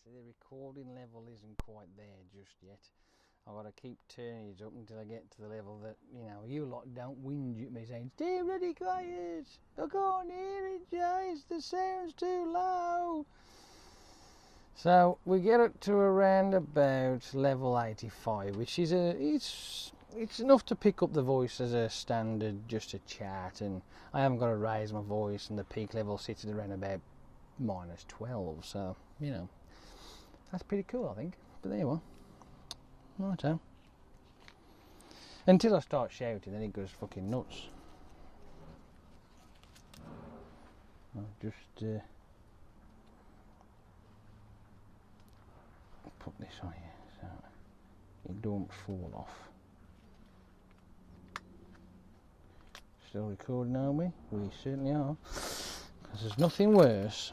see, the recording level isn't quite there just yet. I've got to keep turning it up until I get to the level that, you know, you lot don't whinge at me saying, "Stay really quiet, I can't hear it, Jace, the sound's too low." So we get it to around about level 85, which is it's enough to pick up the voice as a standard, just a chat, and I haven't got to raise my voice, and the peak level sits at around about -12, so, you know, that's pretty cool, I think. But there you are. Righto. Until I start shouting, then it goes fucking nuts. I'll just put this on here so it don't fall off. Still recording, are we? We certainly are. Because there's nothing worse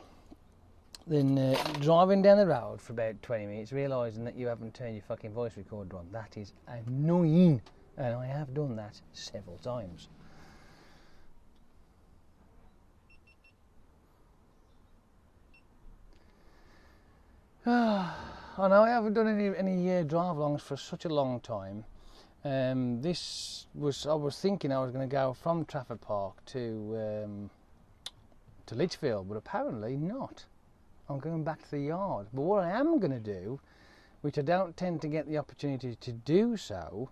than driving down the road for about 20 minutes, realising that you haven't turned your fucking voice recorder on. That is annoying, and I have done that several times. I know I haven't done any drive-alongs for such a long time. I was thinking I was going to go from Trafford Park to Lichfield, but apparently not. I'm going back to the yard. But what I am going to do, which I don't tend to get the opportunity to do so,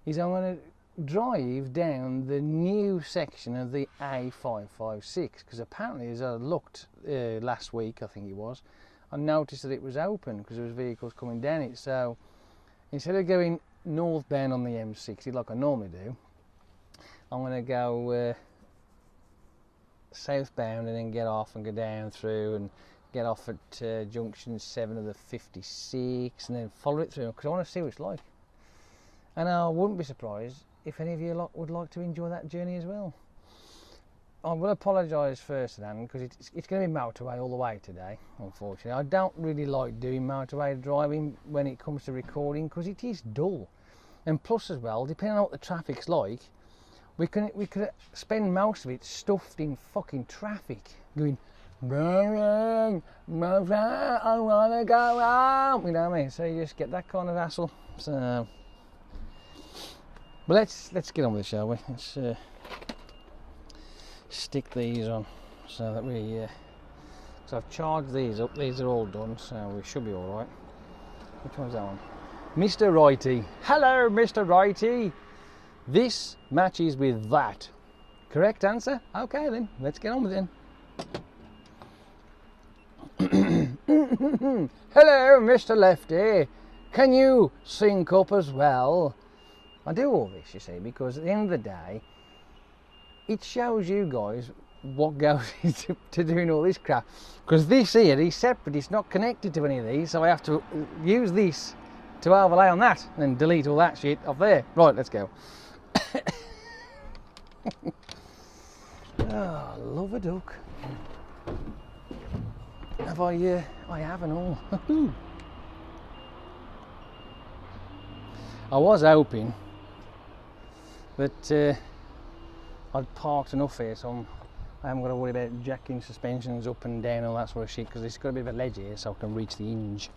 is I'm going to drive down the new section of the A556, because apparently, as I looked last week, I think it was, I noticed that it was open because there was vehicles coming down it. So instead of going northbound on the M60 like I normally do, I'm going to go southbound and then get off and go down through and get off at junction 7 of the 56 and then follow it through, because I want to see what it's like. And I wouldn't be surprised if any of you lot would like to enjoy that journey as well. I will apologise first then, because it's going to be motorway all the way today, unfortunately. I don't really like doing motorway driving when it comes to recording, because it is dull. And plus as well, depending on what the traffic's like, we could spend most of it stuffed in fucking traffic, going, I want to go home, you know what I mean? So you just get that kind of hassle. So, but let's get on with it, shall we? Let's stick these on so that we. So I've charged these up. These are all done, so we should be all right. Which one's that one? Mr. Righty. Hello, Mr. Righty. This matches with that. Correct answer? Okay then, let's get on with it. Hello, Mr. Lefty. Can you sync up as well? I do all this, you see, because at the end of the day, it shows you guys what goes into doing all this crap. Because this here is separate, it's not connected to any of these, so I have to use this to overlay on that and then delete all that shit off there. Right, let's go. Oh, love a duck. Have I have and all. I was hoping that I'd parked enough here, so I haven't got to worry about jacking suspensions up and down and all that sort of shit, because it's got a bit of a ledge here, so I can reach the hinge.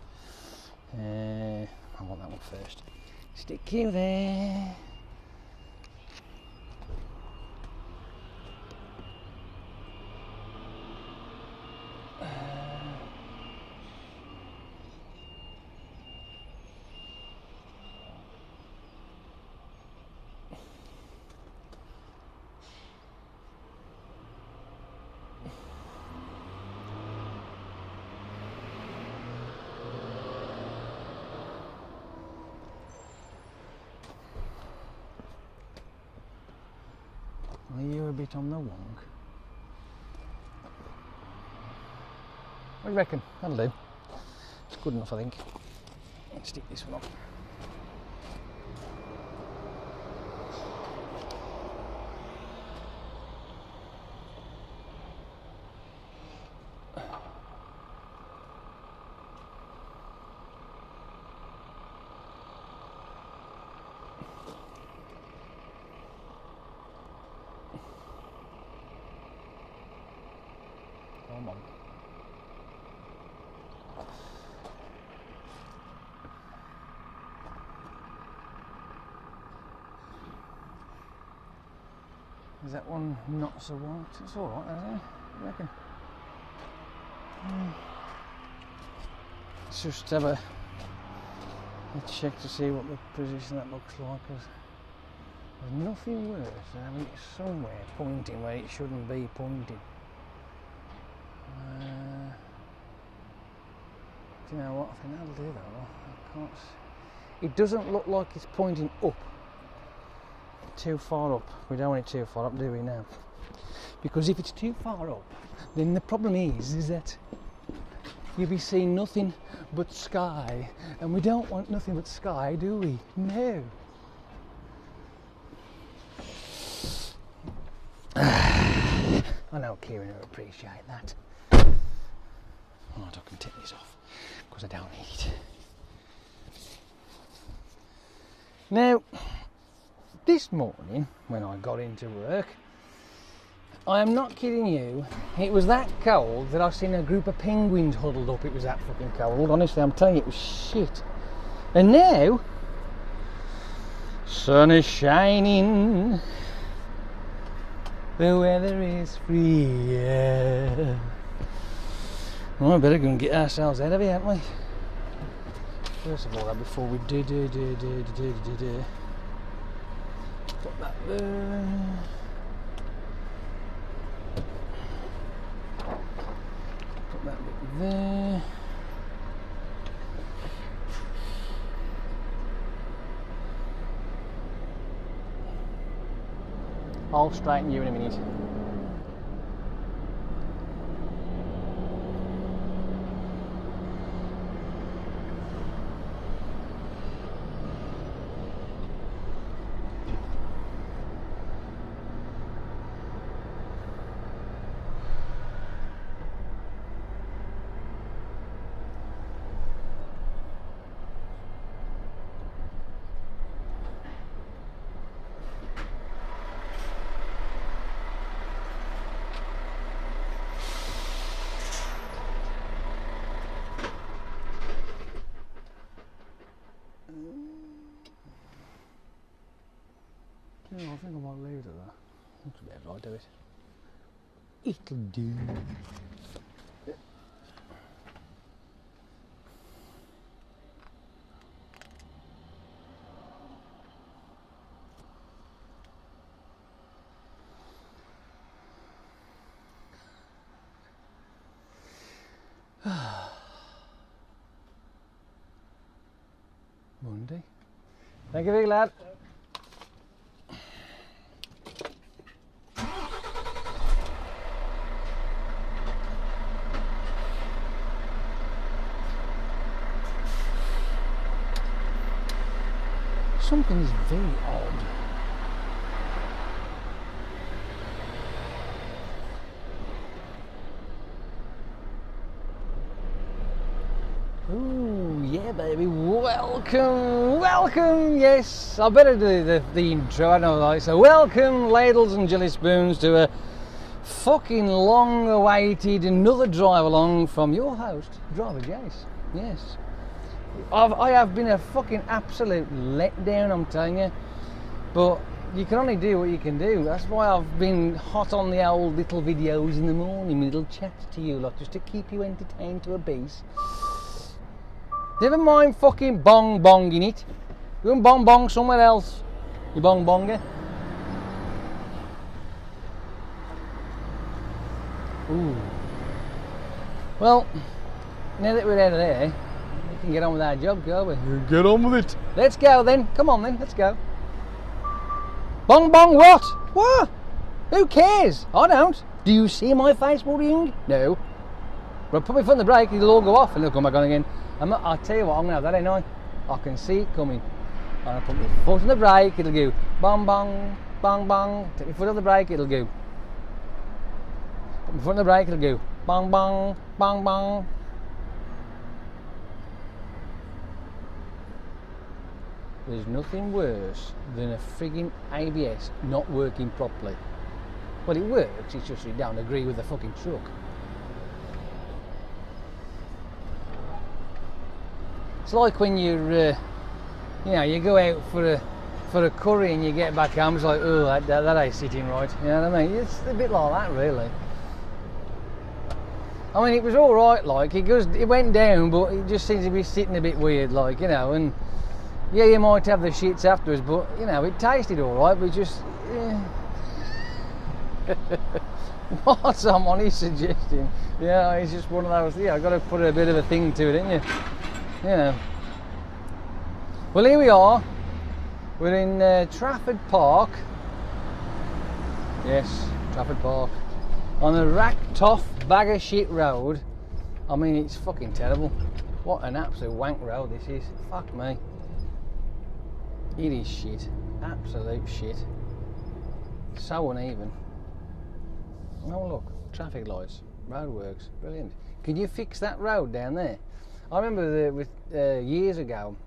I want that one first. Stick you there. Are you a bit on the wonk? What do you reckon? That'll do. It's good enough, I think. Let's stick this one on. Come on. Is that one not so white? It's alright, isn't it? I reckon. Let's just have a check to see what the position that looks like. Cause there's nothing worse than having it somewhere pointing where it shouldn't be pointing. Do you know what? I think that'll do that. I can't. It doesn't look like it's pointing up. Too far up. We don't want it too far up, do we now? Because if it's too far up, then the problem is that you'll be seeing nothing but sky, and we don't want nothing but sky, do we? No. I know Kieran will appreciate that. Right, I can take this off because I don't need it. Now, this morning when I got into work, I am not kidding you, it was that cold that I seen a group of penguins huddled up. It was that fucking cold, honestly, I'm telling you, it was shit. And now, sun is shining, the weather is free, yeah. Well, I better go and get ourselves out of here, haven't we? First of all, before we do. Put that there. Put that bit there. I'll straighten you in a minute. I think I might leave it at that. Looks a bit right, do it. It'll do. Monday. Thank you, big lad. Something is very odd. Ooh, yeah, baby. Welcome. Yes, I better do the intro. I know, like so. Welcome, ladles and jelly spoons, to a fucking long-awaited another drive along from your host, Driver Jace. Yes. I have been a fucking absolute letdown, I'm telling you, but you can only do what you can do. That's why I've been hot on the old little videos in the morning, little chats to you lot, just to keep you entertained to a base. Never mind fucking bonging it. Go and bong somewhere else, you bonger. Ooh. Well, now that we're out of there, we can get on with our job, can't we? Get on with it. Let's go then. Come on then, let's go. Bong what? What? Who cares? I don't. Do you see my face worrying? No. But put my foot on the brake, it'll all go off and it'll come back on again. I'll tell you what, I'm going to have that, ain't I can see it coming. And I put my foot on the brake, it'll go bong. Take my foot on the brake, it'll go. Put my foot on the brake, it'll go bong. There's nothing worse than a frigging ABS not working properly. Well, it works, it's just you don't agree with the fucking truck. It's like when you're, you go out for for a curry and you get back home, it's like, oh, that ain't sitting right. You know what I mean? It's a bit like that, really. I mean, it was all right, like, it went down, but it just seems to be sitting a bit weird, like, you know, and yeah, you might have the shits afterwards, but, you know, it tasted all right, but just, yeah. What someone is suggesting, yeah, it's just one of those, yeah, I've got to put a bit of a thing to it, ain't you? You know. Well, here we are. We're in Trafford Park. Yes, Trafford Park. On a rack-toff, bag of shit road. I mean, it's fucking terrible. What an absolute wank road this is. Fuck me. It is shit. Absolute shit. So uneven. Oh look, traffic lights, road works, brilliant. Can you fix that road down there? I remember years ago,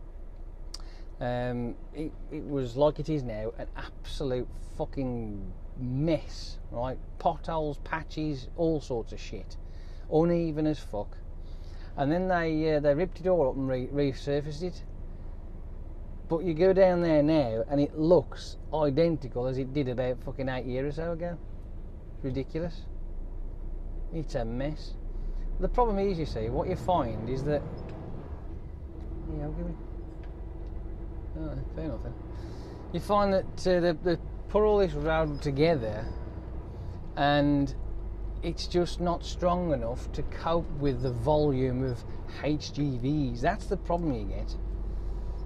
it was like it is now, an absolute fucking mess, right? Potholes, patches, all sorts of shit, uneven as fuck. And then they ripped it all up and resurfaced it. But you go down there now and it looks identical as it did about fucking 8 years or so ago. It's ridiculous. It's a mess. The problem is, you see, what you find is that, yeah, I'll give it. Oh, fair enough then. You find that they put all this road together and it's just not strong enough to cope with the volume of HGVs. That's the problem you get.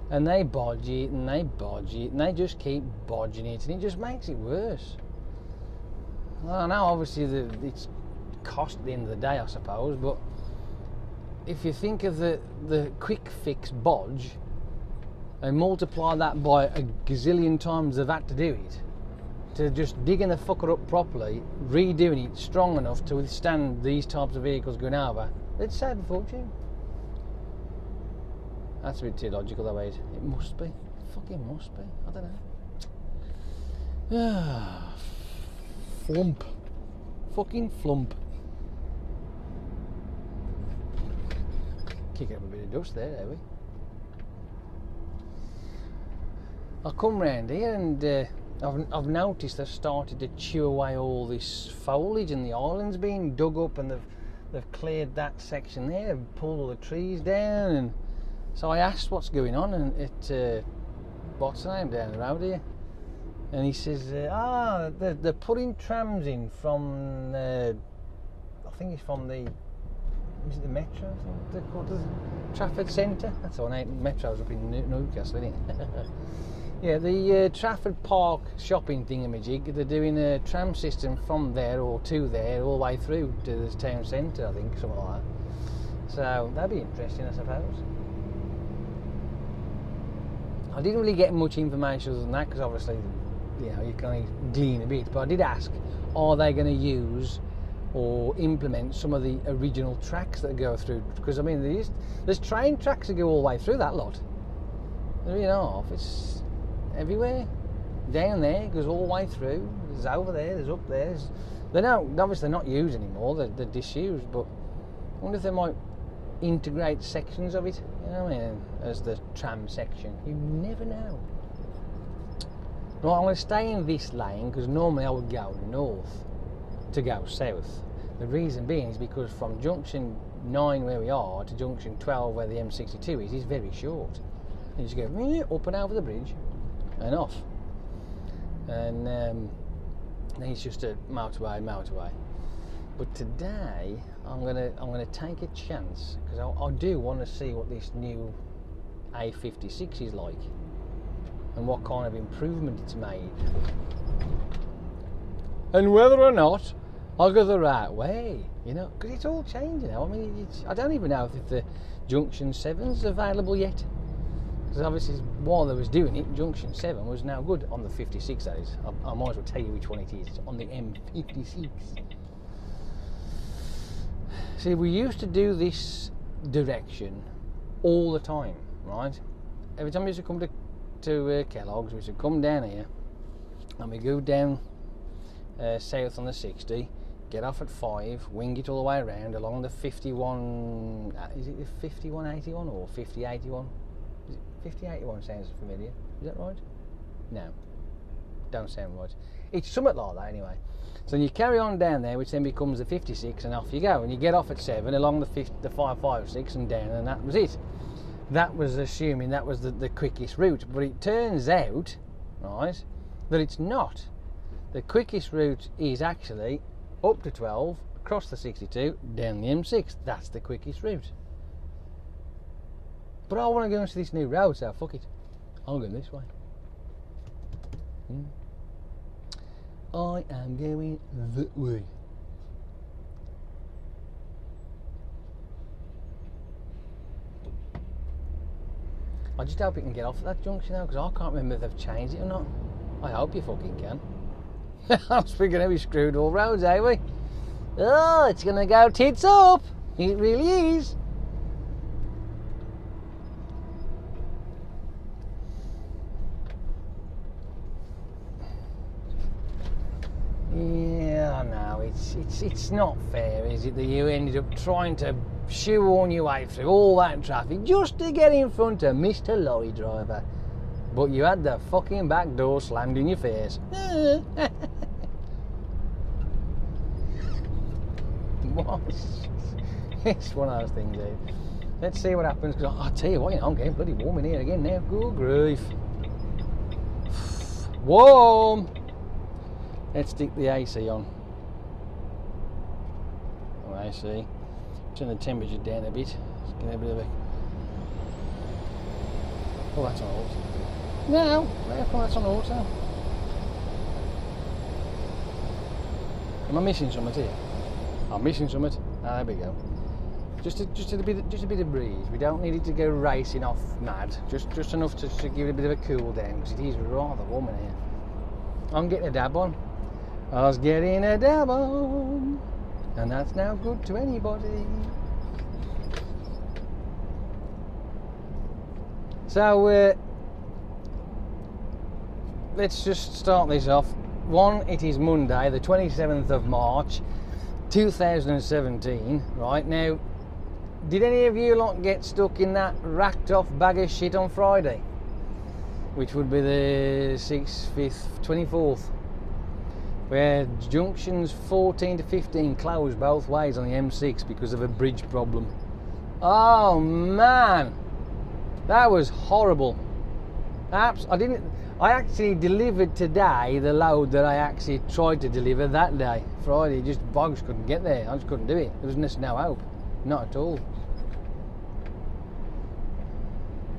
And they bodge it and they bodge it and they just keep bodging it and it just makes it worse. I know obviously it's cost at the end of the day, I suppose, but if you think of the quick fix bodge and multiply that by a gazillion times they've had to do it, to just digging the fucker up properly, redoing it strong enough to withstand these types of vehicles going over, it'd save a fortune. That's a bit too logical though, Ed. It must be. It fucking must be. I don't know. Flump. Fucking flump. Kick up a bit of dust there, have we? I come round here and I've noticed they've started to chew away all this foliage and the island's being dug up and they've cleared that section there and pulled all the trees down, and so I asked what's going on, and what's the name down the road here? And he says, they're putting trams in from, I think it's from is it the Metro? They're called the Trafford Centre? That's all, Metro's up in Newcastle, isn't it? Yeah, the Trafford Park shopping thingamajig, they're doing a tram system from there or to there all the way through to the town centre, I think, something like that. So that'd be interesting, I suppose. I didn't really get much information other than that, because obviously, you know, you can only glean a bit, but I did ask, are they going to use or implement some of the original tracks that go through? Because I mean, there's train tracks that go all the way through that lot. You know, it's everywhere. Down there, it goes all the way through. There's over there, there's up there. They're obviously not used anymore, they're disused, but I wonder if they might integrate sections of it, you know what I mean, as the tram section. You never know. Right, I'm going to stay in this lane because normally I would go north to go south. The reason being is because from junction 9 where we are to junction 12 where the M62 is very short. You just go up and over the bridge and off, and then it's just a motorway. But today I'm gonna take a chance, because I do want to see what this new A56 is like and what kind of improvement it's made, and whether or not I'll go the right way, you know, because it's all changing now. I mean, I don't even know if the junction 7's available yet, because obviously while they was doing it, junction 7 was now good on the 56, that is. I might as well tell you which one it is. It's on the M56. See, we used to do this direction all the time, right? Every time we used to come to Kellogg's, we used to come down here and we go down south on the 60, get off at 5, wing it all the way around along the 51, is it the 5181 or 5081? Is it 5081 sounds familiar, is that right? No, don't sound right. It's something like that anyway. So you carry on down there, which then becomes the 56, and off you go. And you get off at 7 along the 556 and down, and that was it. That was assuming that was the quickest route, but it turns out, right, that it's not. The quickest route is actually up to 12, across the 62, down the M6. That's the quickest route. But I want to go into this new road, so fuck it. I'm going this way. I am going that way. I just hope it can get off at that junction now, because I can't remember if they've changed it or not. I hope you fucking can. I was thinking we screwed all roads, eh we? Oh, it's gonna go tits up. It really is. Yeah, I know. It's not fair, is it, that you ended up trying to shoehorn your way through all that traffic just to get in front of Mr. Lorry Driver, but you had the fucking back door slammed in your face. What? It's one of those things, dude. Let's see what happens, because I'll tell you what, I'm getting bloody warm in here again now. Good grief. Warm! Let's stick the AC on. Oh, AC. Turn the temperature down a bit. Let's get a bit of a... Oh, that's on auto. No, that's on auto. Am I missing something here? I'm missing something. Ah, there we go. Just a bit of breeze. We don't need it to go racing off mad. Just enough to give it a bit of a cool down, because it is rather warm in here. I'm getting a dab on. I was getting a dab on, and that's now good to anybody. So let's just start this off. One, it is Monday, the 27th of March, 2017. Right now, did any of you lot get stuck in that racked off bag of shit on Friday, which would be the 6th, 5th, 24th, where junctions 14 to 15 closed both ways on the M6 because of a bridge problem? Oh man, that was horrible. I actually delivered today the load that I actually tried to deliver that day, Friday. Just bogs couldn't get there. I just couldn't do it. There was just no hope, not at all.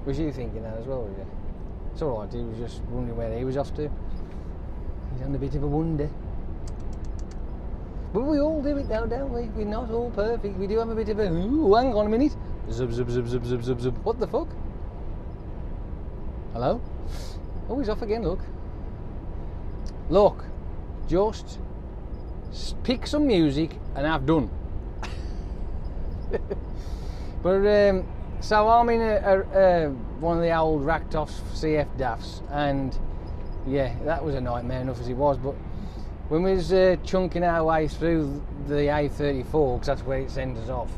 Was you thinking that as well, were you? It's alright, he was just wondering where he was off to. He's on a bit of a wonder. But we all do it though, don't we? We're not all perfect. We do have a bit of a, ooh, hang on a minute. Zub, zub, zub, zub, zub, zub, zub. What the fuck? Hello? Oh, he's off again, look. Look, just pick some music and have done. But, so I'm in one of the old racked off CF DAFs, and yeah, that was a nightmare enough as it was. But when we was chunking our way through the A34, because that's where it sends us off,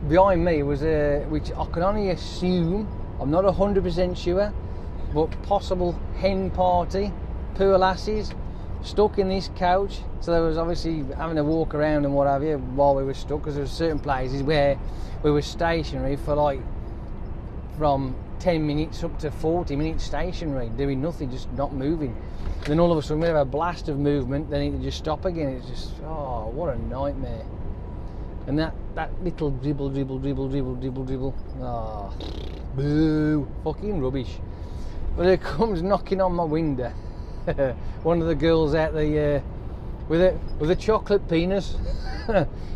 behind me was which I can only assume, I'm not 100% sure, but possible hen party, poor lasses, stuck in this couch. So there was obviously having to walk around and what have you while we were stuck, because there were certain places where we were stationary for like from 10 minutes up to 40 minutes stationary, doing nothing, just not moving. And then all of a sudden we have a blast of movement, then it just stop again. It's just, oh, what a nightmare. And that little dribble, oh, boo, fucking rubbish. But it comes knocking on my window. One of the girls out the with a chocolate penis.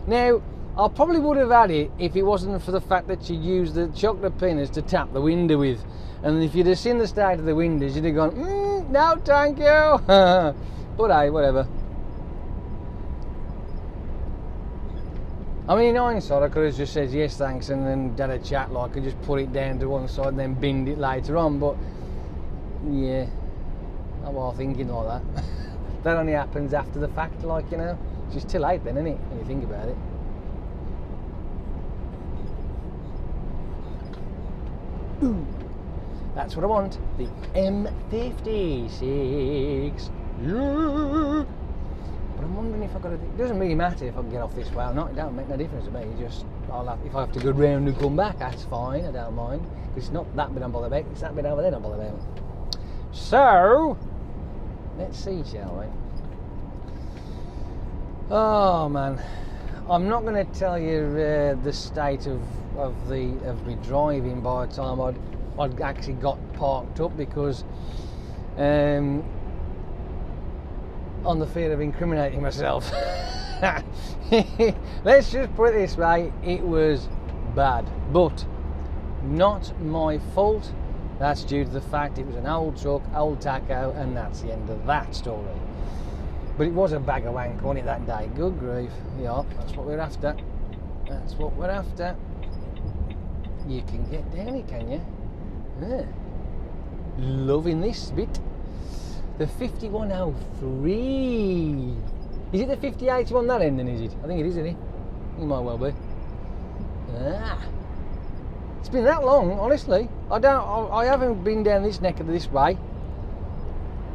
Now, I probably would have had it if it wasn't for the fact that she used the chocolate penis to tap the window with. And if you'd have seen the state of the windows, you'd have gone, no thank you. But hey, whatever. I mean, in hindsight, I could have just said yes thanks and then had a chat, like, and just put it down to one side and then binned it later on. But yeah, I was thinking like that. That only happens after the fact, like, you know. It's just too late then, isn't it, when you think about it. Ooh. That's what I want. The M56. Yeah. But I'm wondering if I've got to... It doesn't really matter if I can get off this way or not. It don't make no difference to me. Just if I have to go round and come back, that's fine. I don't mind. Because it's not that bit I'm bothered about. It's that bit over there I'm bothered about. So, let's see, shall we? Oh, man. I'm not going to tell you the state of me driving by the time I'd actually got parked up, because on the fear of incriminating myself. Let's just put it this way, it was bad, but not my fault. That's due to the fact it was an old truck, old taco, and that's the end of that story. But it was a bag of wank, wasn't it, that day? Good grief. Yeah, that's what we're after. That's what we're after. You can get down it, can you? Yeah. Loving this bit. The 5103. Is it the 5081 that end then, is it? I think it is, isn't it? It might well be. Ah. It's been that long, honestly. I haven't been down this neck of this way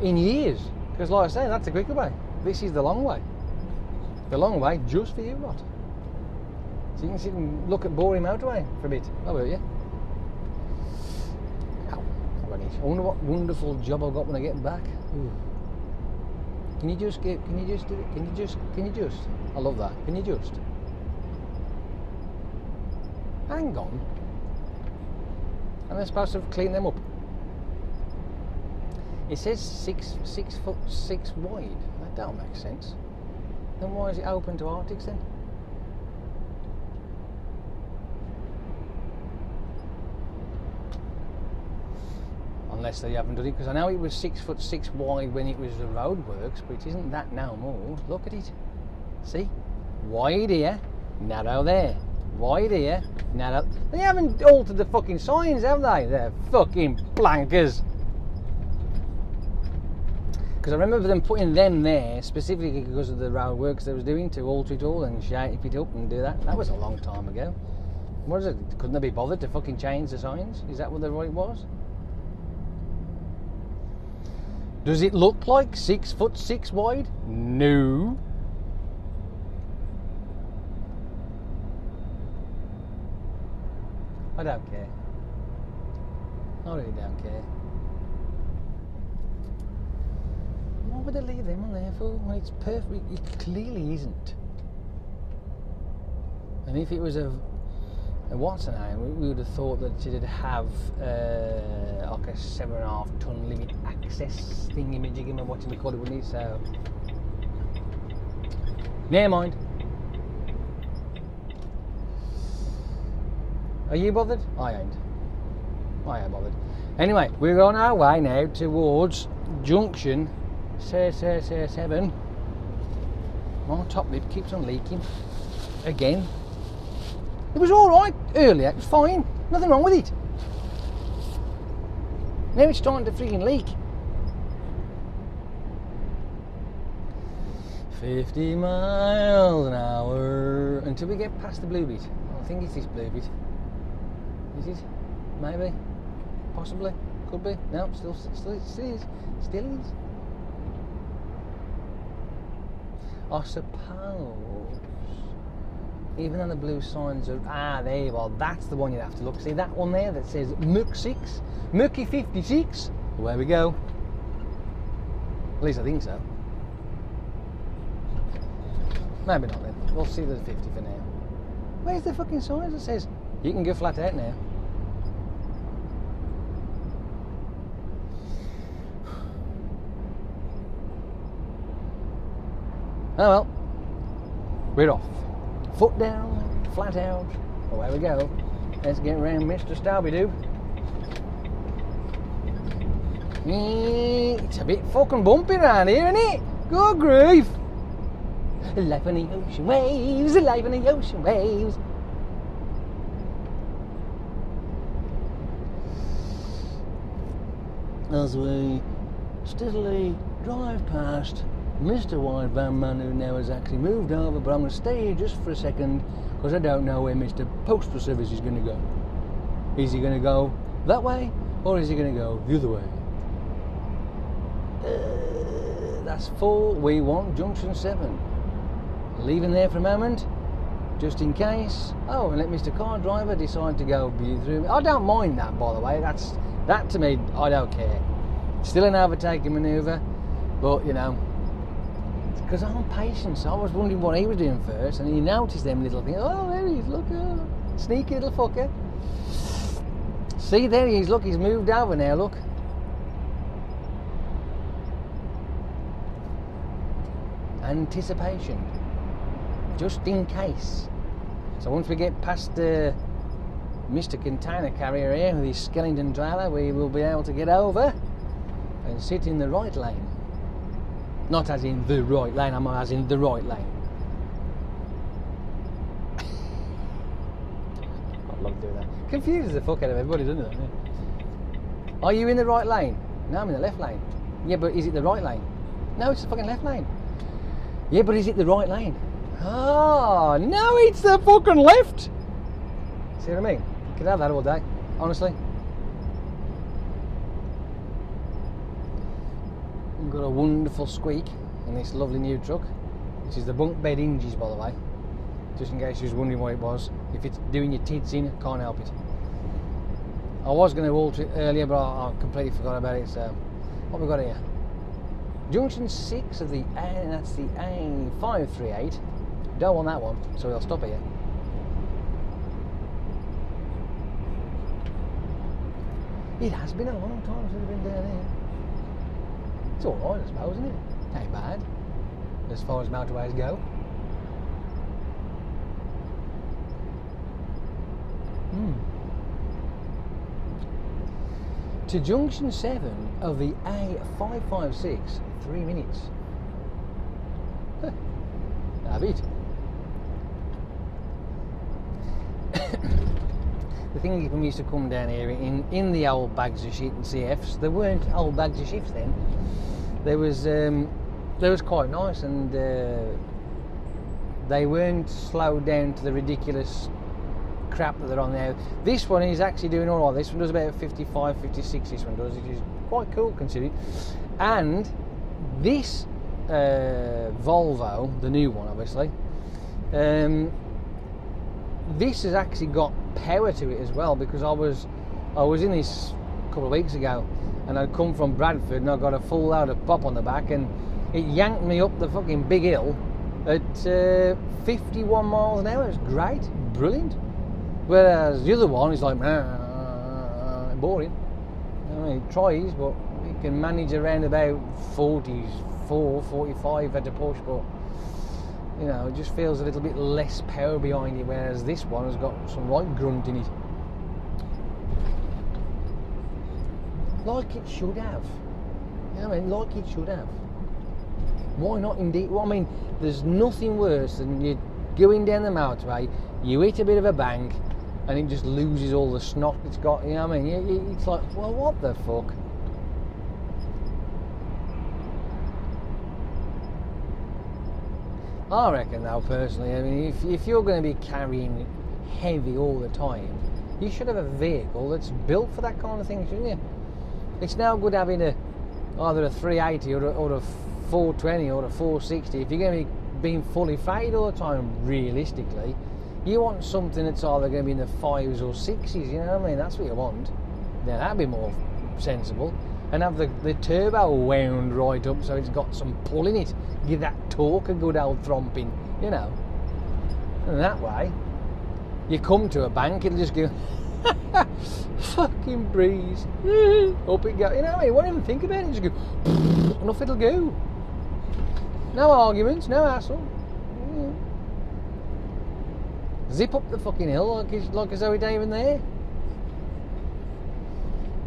in years. Because like I say, that's the quicker way. This is the long way. The long way just for you lot. So you can sit and look at boring motorway for a bit. How about you? Ow. I wonder what wonderful job I've got when I get back. Ooh. Can you just do it? Can you just? I love that. Can you just? Hang on. Am I supposed to clean them up? It says 6 foot 6 wide. That don't make sense. Then why is it open to Arctics then? Unless they haven't done it, because I know it was 6 foot 6 wide when it was the roadworks, but it isn't that now more. Look at it. See? Wide here, narrow there. Wide here, narrow. They haven't altered the fucking signs, have they? They're fucking blankers. Because I remember them putting them there specifically because of the road works they was doing to alter it all and shape it up and do that. That was a long time ago. What is it? Couldn't they be bothered to fucking change the signs? Is that what it was? Does it look like 6 foot 6 wide? No. I don't care. I really don't care. Why would they leave them on there for? Well, it's perfect. It clearly isn't. And if it was a what's her name, we would have thought that it'd have like a 7.5 ton limit access thingy-majig and what you call it, wouldn't it? So, never mind. Are you bothered? I ain't. I ain't bothered. Anyway, we're on our way now towards junction 7. My top lip keeps on leaking again. It was alright earlier, it was fine, nothing wrong with it. Now it's starting to freaking leak. 50 miles an hour until we get past the blue bit. I think it's this blue bit. Is it? Maybe? Possibly? Could be? No, still is. Still is. I suppose. Even though the blue signs are... Ah, there you are. That's the one you'd have to look. See that one there that says Muck 6? Mucky 56? Away we go. At least I think so. Maybe not then. We'll see the 50 for now. Where's the fucking sign that says you can go flat out now? Oh well. We're off. Foot down, flat out, away we go. Let's get around Mr. Stubby-Doo. It's a bit fucking bumpy around here, isn't it? Good grief. Life on the ocean waves, life on the ocean waves. As we steadily drive past Mr. Wide Van Man, who now has actually moved over, but I'm going to stay here just for a second because I don't know where Mr. Postal Service is going to go. Is he going to go that way Or is he going to go the other way? That's full. We want junction 7. Leaving there for a moment, just in case. Oh, and let Mr. Car Driver decide to go through. I don't mind that, by the way. That to me, I don't care. Still an overtaking manoeuvre, but you know, because I'm patient, so I was wondering what he was doing first, and he noticed them little things. Oh, there he is, look, sneaky little fucker. See, there he is, look, he's moved over now, look. Anticipation, just in case. So once we get past Mr. Container Carrier here with his skeleton trailer, we will be able to get over and sit in the right lane. Not as in the right lane, I'm as in the right lane. I love doing that. Confuses the fuck out of everybody, doesn't it? Yeah. Are you in the right lane? No, I'm in the left lane. Yeah, but is it the right lane? No, it's the fucking left lane. Yeah, but is it the right lane? Oh, no, it's the fucking left. See what I mean? Could have that all day, honestly. We've got a wonderful squeak in this lovely new truck, which is the bunk bed hinges, by the way, just in case you was wondering what it was. If it's doing your tits in, can't help it. I was going to alter it earlier, but I completely forgot about it. So what we got here? Junction 6 of the A, that's the A538. Don't want that one, so we'll stop here. It has been a long time since we've been down here. It's alright, I suppose, isn't it? Ain't bad, as far as motorways go. To junction 7 of the A556, 3 minutes. Have it. The thing is, when we used to come down here in the old bags of shit and CFs, there weren't old bags of shifts then. There was quite nice, and they weren't slowed down to the ridiculous crap that they're on now. This one is actually doing alright. This one does about 55, 56, this one does, which is quite cool considering. And this Volvo, the new one obviously, this has actually got power to it as well, because I was in this a couple of weeks ago, and I'd come from Bradford and I got a full load of pop on the back, and it yanked me up the fucking big hill at 51 miles an hour. It's great, brilliant. Whereas the other one is like boring. I mean, it tries, but it can manage around about 44, 45 at a push, but you know, it just feels a little bit less power behind it, whereas this one has got some right grunt in it. Like it should have. You know what I mean? Like it should have. Why not indeed? Well, I mean, there's nothing worse than you going down the motorway, you hit a bit of a bank, and it just loses all the snot it's got, you know what I mean? It's like, well, what the fuck? I reckon though, personally, I mean, if you're going to be carrying heavy all the time, you should have a vehicle that's built for that kind of thing, shouldn't you? It's no good having either a 380 or a 420 or a 460 if you're going to be being fully freighted all the time. Realistically, you want something that's either going to be in the 5s or 6s, you know what I mean? That's what you want. Now that'd be more sensible, and have the turbo wound right up so it's got some pull in it, give that torque a good old thromping, you know. And that way you come to a bank, it'll just go fucking breeze up it goes, you know what I mean? You won't even think about it, just go and off it'll go. No arguments, no hassle. Zip up the fucking hill like as though it ain't even there.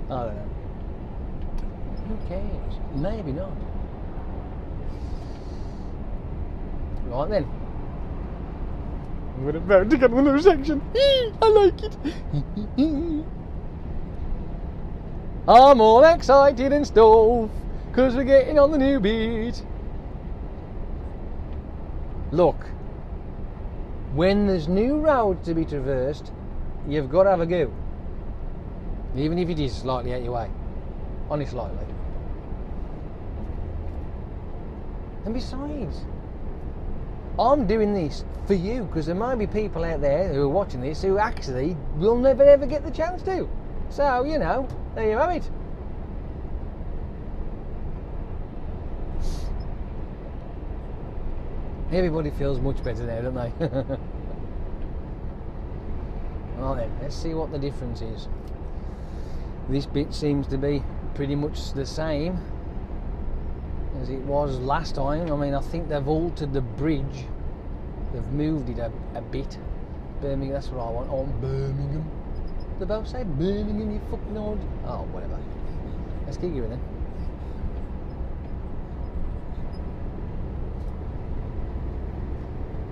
I don't know. Who cares? Maybe not. Right then. We're about to get another section. I like it. I'm all excited and stuff, because we're getting on the new beat. Look, when there's new roads to be traversed, you've got to have a go. Even if it is slightly out your way. Only slightly. And besides, I'm doing this for you, because there might be people out there who are watching this who actually will never ever get the chance to. So, you know, there you have it. Everybody feels much better now, don't they? Well then, let's see what the difference is. This bit seems to be pretty much the same as it was last time. I mean, I think they've altered the bridge. They've moved it a bit. Birmingham, that's what I want. Oh, Birmingham. They both say Birmingham, you fucking old. Oh, whatever. Let's keep going then.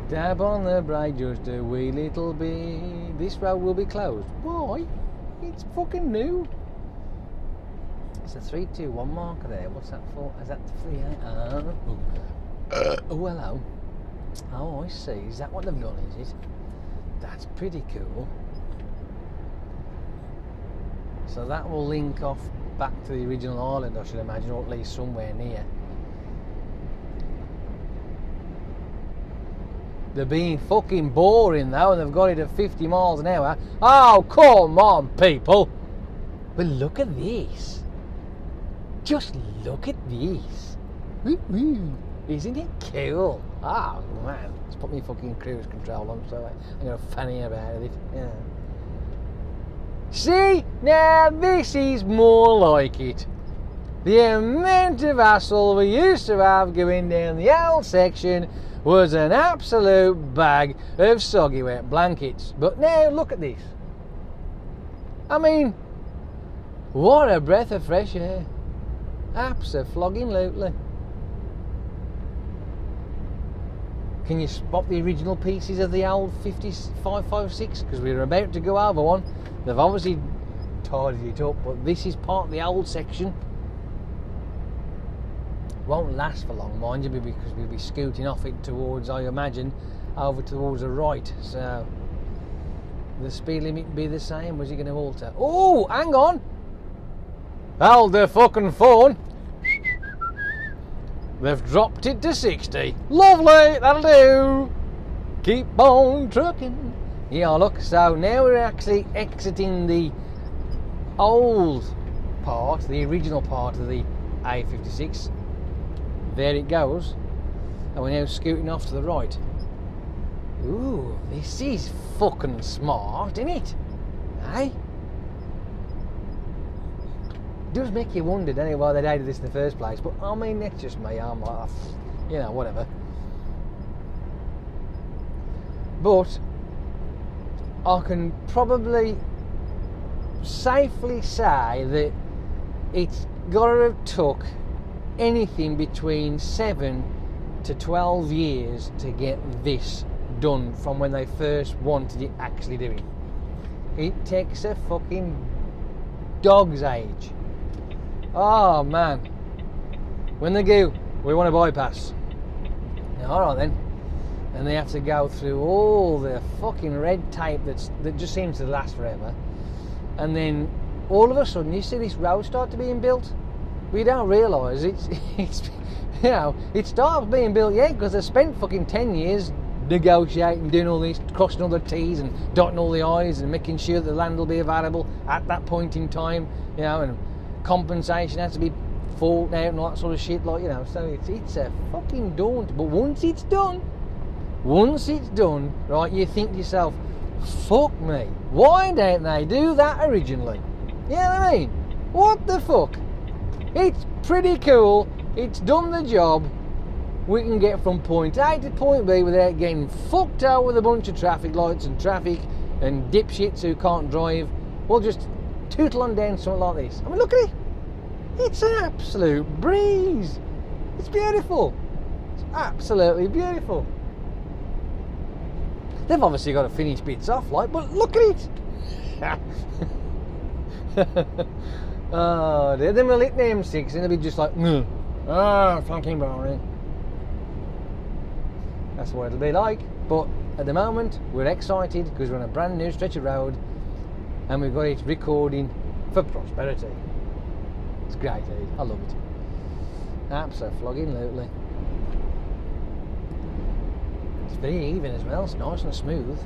Dab on the brake just a wee little bit. This road will be closed. Why? It's fucking new. It's a 321 marker there. What's that for? Is that the 38? Oh, hello. Oh, I see. Is that what they've done, is it? That's pretty cool. So that will link off back to the original island, I should imagine, or at least somewhere near. They're being fucking boring though, and they've got it at 50 miles an hour. Oh, come on, people. But look at this. Just look at this. Woo-woo. Isn't it cool? Oh, man. Let's put me fucking cruise control on so I'm going to fanny about it. Yeah. See? Now this is more like it. The amount of hassle we used to have going down the old section was an absolute bag of soggy wet blankets. But now look at this. I mean, what a breath of fresh air. Abso-flogging-lutely. Can you spot the original pieces of the old 5556? Because we were about to go over one. They've obviously tidied it up, but this is part of the old section. Won't last for long, mind you, because we'll be scooting off it towards, I imagine, over towards the right. So the speed limit will be the same. Was it going to alter? Oh, hang on! Hold the fucking phone. They've dropped it to 60. Lovely, that'll do. Keep on trucking. Yeah, look, so now we're actually exiting the old part, the original part of the A56. There it goes. And we're now scooting off to the right. Ooh, this is fucking smart, isn't it? Hey? It does make you wonder, doesn't it, why they did this in the first place. But I mean, that's just me. I'm like, you know, whatever. But I can probably safely say that it's got to have took anything between 7 to 12 years to get this done from when they first wanted it actually doing. It takes a fucking dog's age. Oh man, when they go, we want to bypass. Alright then, and they have to go through all the fucking red tape that just seems to last forever, and then all of a sudden you see this road start to being built. We don't realise it's you know, it starts being built yet because they spent fucking 10 years negotiating, doing all this, crossing all the T's and dotting all the I's and making sure the land will be available at that point in time, you know, and compensation has to be forked out and all that sort of shit, like, you know. So it's a fucking daunt. But once it's done, right, you think to yourself, fuck me, why don't they do that originally? You know what I mean? What the fuck? It's pretty cool. It's done the job. We can get from point A to point B without getting fucked out with a bunch of traffic lights and traffic and dipshits who can't drive. We'll just tootle on down something like this. I mean, look at it. It's an absolute breeze. It's beautiful. It's absolutely beautiful. They've obviously got to finish bits off, like, but look at it. Oh dear. Then we'll hit the M6 and it'll be just like, fucking boring. That's what it'll be like. But at the moment, we're excited because we're on a brand new stretch of road and we've got it recording for prosperity. It's great, eh? I love it. Absolutely. It's very even as well. It's nice and smooth.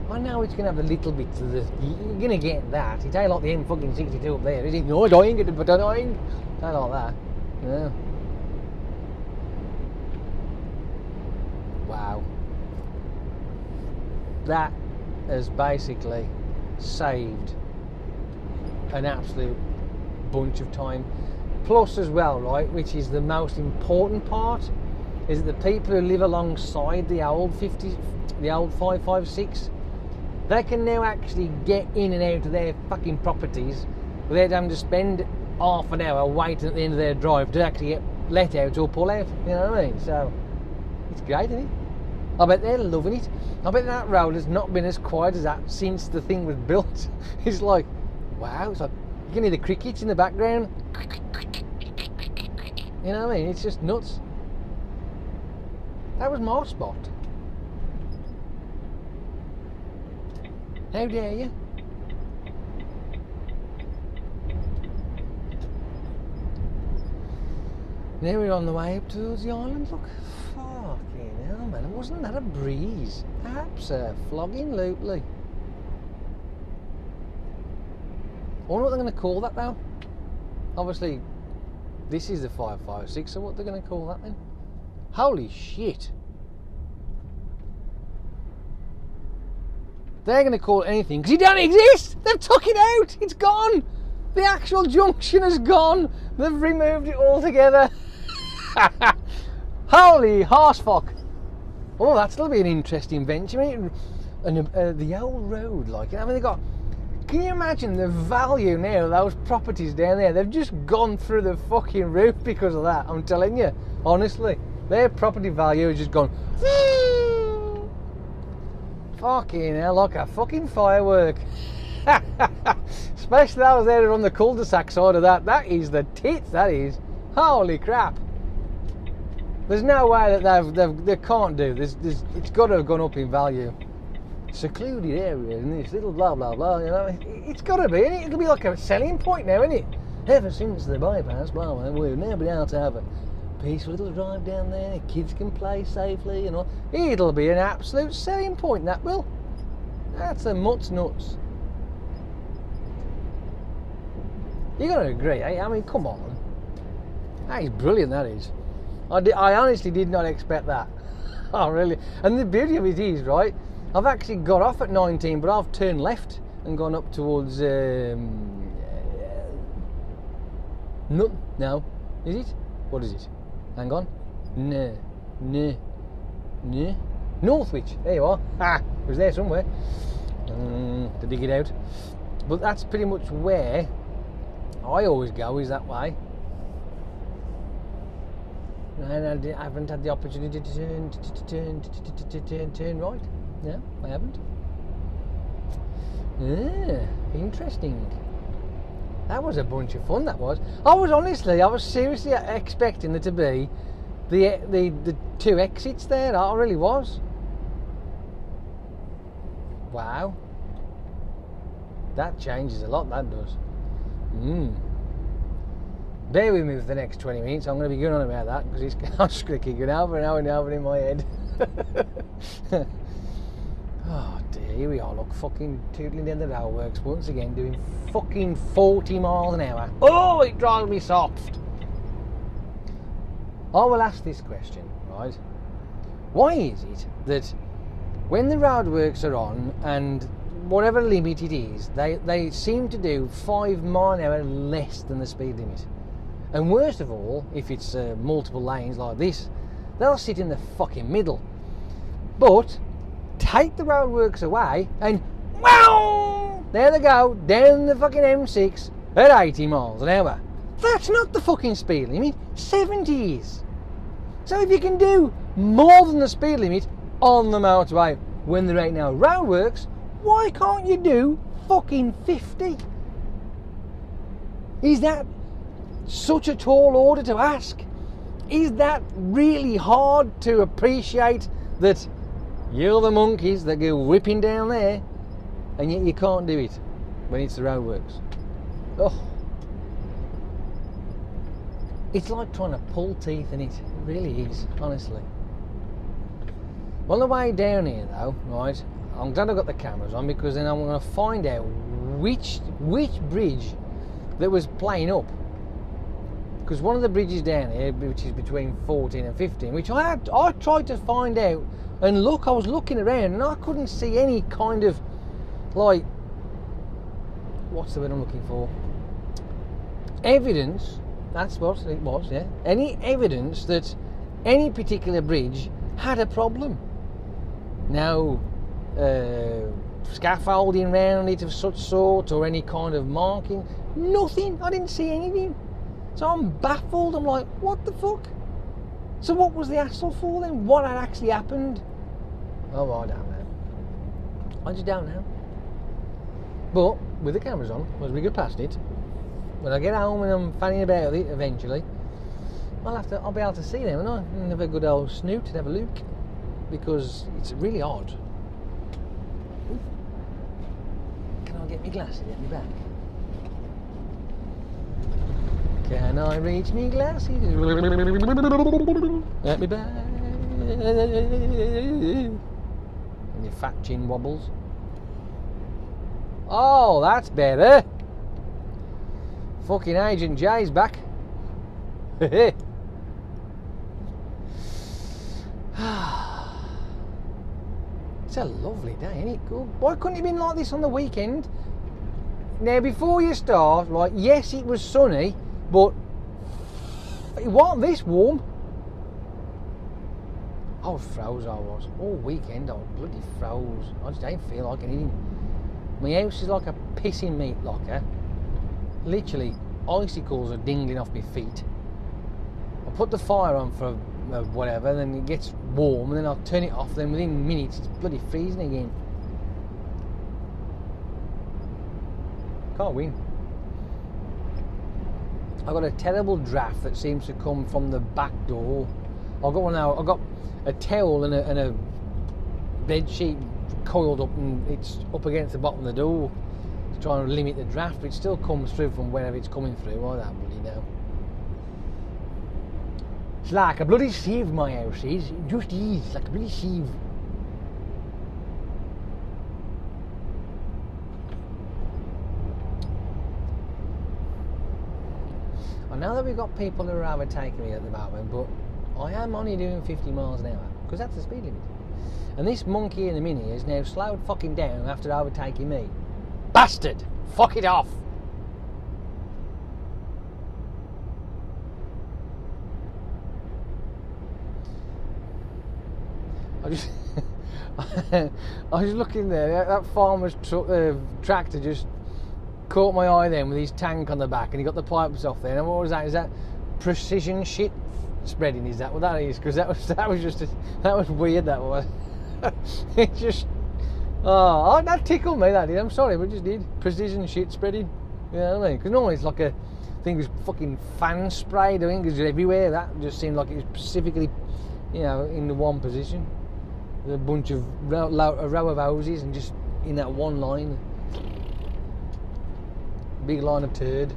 I know it's going to have a little bit of the... You're going to get that. It ain't like the M62 up there, is it? No, dying, but dying. It ain't like that. No. Wow. That has basically saved an absolute bunch of time. Plus as well, right, which is the most important part, is that the people who live alongside the old 556, they can now actually get in and out of their fucking properties without having to spend half an hour waiting at the end of their drive to actually get let out or pull out. You know what I mean? So it's great, isn't it? I bet they're loving it. I bet that road has not been as quiet as that since the thing was built. It's like, wow, it's like you can hear the crickets in the background. You know what I mean? It's just nuts. That was my spot. How dare you? Now we're on the way up towards the island. Look, fucking hell, man! Wasn't that a breeze? Absolutely. I wonder what they're going to call that now. Obviously, this is the 556. So what they're going to call that then? Holy shit! They're going to call it anything because it don't exist. They've took it out. It's gone. The actual junction is gone. They've removed it altogether. Holy horsefuck! Oh, that'll be an interesting venture. I mean, and the old road, like, I mean, they got. Can you imagine the value now of those properties down there? They've just gone through the fucking roof because of that. I'm telling you, honestly, their property value has just gone. Fucking hell, like a fucking firework. Especially those there on the cul-de-sac side of that. That is the tits, that is. Holy crap. There's no way that they can't do this. It's got to have gone up in value. Secluded area and this little blah blah blah, you know. It's got to be, isn't it? It'll be like a selling point now, isn't it? Ever since the bypass, blah blah, we've now been able to have a peaceful little drive down there. Kids can play safely and all. It'll be an absolute selling point, that will. That's a mutt's nuts. You're going to agree, eh? I mean, come on. That is brilliant, that is. I honestly did not expect that. Oh, really? And the beauty of it is, right, I've actually got off at 19, but I've turned left and gone up towards... no. Is it? What is it? Hang on. No. Northwich. There you are. Ah, it was there somewhere. To dig it out. But that's pretty much where I always go, is that way. And I haven't had the opportunity to turn right. No, I haven't. Interesting. That was a bunch of fun, that was. I was seriously expecting there to be the two exits there. I really was. Wow. That changes a lot, that does. Bear with me for the next 20 minutes. I'm going to be going on about that because I'm just going to keep going over and over and over in my head. Oh dear, here we are, look, fucking tootling down the railworks once again, doing fucking 40 miles an hour. Oh, it drives me soft. I will ask this question, right? Why is it that when the roadworks are on and whatever limit it is, they seem to do 5 miles an hour less than the speed limit? And worst of all, if it's multiple lanes like this, they'll sit in the fucking middle. But take the roadworks away and wow, there they go, down the fucking M6 at 80 miles an hour. That's not the fucking speed limit, 70 is. So if you can do more than the speed limit on the motorway when there ain't no roadworks, why can't you do fucking 50? Is that such a tall order to ask? Is that really hard to appreciate that you're the monkeys that go whipping down there and yet you can't do it when it's the roadworks. Oh, it's like trying to pull teeth in it. It really is, honestly. On the way down here though, right, I'm glad I've got the cameras on, because then I'm going to find out which bridge that was playing up. Because one of the bridges down here, which is between 14 and 15, which I tried to find out, and look, I was looking around and I couldn't see any kind of, like, what's the word I'm looking for? Evidence, that's what it was, yeah. Any evidence that any particular bridge had a problem. No scaffolding around it of such sort, or any kind of marking. Nothing. I didn't see anything. So I'm baffled. I'm like, what the fuck? So what was the hassle for then? What had actually happened? Oh, I don't know. I just don't know. But with the cameras on, as we go past it, when I get home and I'm fanning about it eventually, I'll be able to see them, and have a good old snoot and have a look, because it's really odd. Ooh. Can I get my glasses at my back? Can I reach me glasses? At me back. And your fat chin wobbles. Oh, that's better. Fucking Agent J's back. It's a lovely day, isn't it? Why couldn't it have been like this on the weekend? Now, before you start, right, yes, it was sunny, but it wasn't this warm. I was froze, I was. All weekend, I was bloody froze. I just don't feel like anything. My house is like a pissing meat locker. Literally, icicles are dingling off my feet. I put the fire on for whatever, then it gets warm, and then I'll turn it off, then within minutes it's bloody freezing again. Can't win. I've got a terrible draft that seems to come from the back door. I've got one now. I've got a towel and a bed sheet coiled up, and it's up against the bottom of the door to try and limit the draft, but it still comes through from wherever it's coming through. I don't bloody know. It's like a bloody sieve, my house is. It just is, like a bloody sieve. I know that we've got people who are overtaking me at the moment, but I am only doing 50 miles an hour, because that's the speed limit. And this monkey in the mini has now slowed fucking down after overtaking me. Bastard! Fuck it off! I was looking there, that farmer's tractor just caught my eye then with his tank on the back, and he got the pipes off there. And what was that? Is that precision shit spreading? Is that what that is? Because that was weird. That was. It just, oh, that tickled me. That did. I'm sorry, but it just did. Precision shit spreading. You know what I mean? Because normally it's like a thing was fucking fan sprayed. I think it's everywhere. That just seemed like it was specifically, you know, in the one position. There's a bunch of a row of houses, and just in that one line. Big line of turd.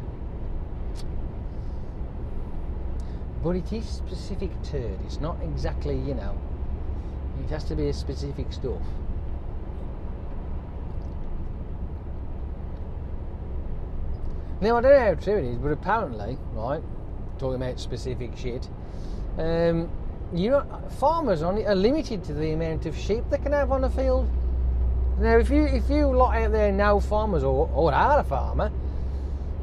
But it is specific turd. It's not exactly, you know, it has to be a specific stuff. Now, I don't know how true it is, but apparently, right, talking about specific shit, farmers are limited to the amount of sheep they can have on a field. Now, if you lot out there know farmers or are a farmer,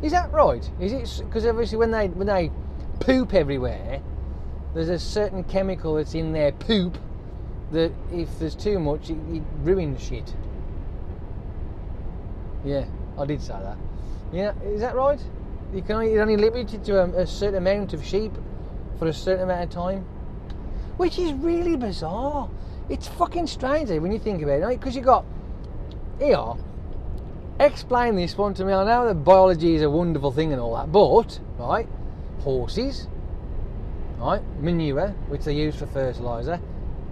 is that right? Is it because obviously when they poop everywhere, there's a certain chemical that's in their poop that if there's too much, it ruins shit. Yeah, I did say that. Yeah, is that right? You're only limited to a certain amount of sheep for a certain amount of time, which is really bizarre. It's fucking strange when you think about it, right? Because you got here. Explain this one to me. I know that biology is a wonderful thing and all that, but right, horses, right, manure, which they use for fertiliser,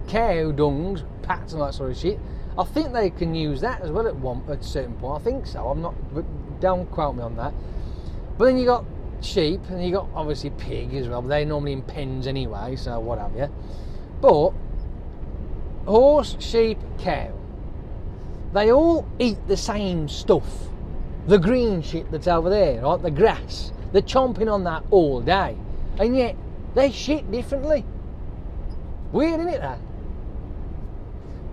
cow dungs, pats and all that sort of shit, I think they can use that as well at a certain point. I think so. I'm not. Don't quote me on that. But then you got sheep, and you got obviously pig as well. But they're normally in pens anyway, so what have you. But horse, sheep, cow, they all eat the same stuff. The green shit that's over there, right? The grass. They're chomping on that all day, and yet they shit differently. Weird, isn't it, that?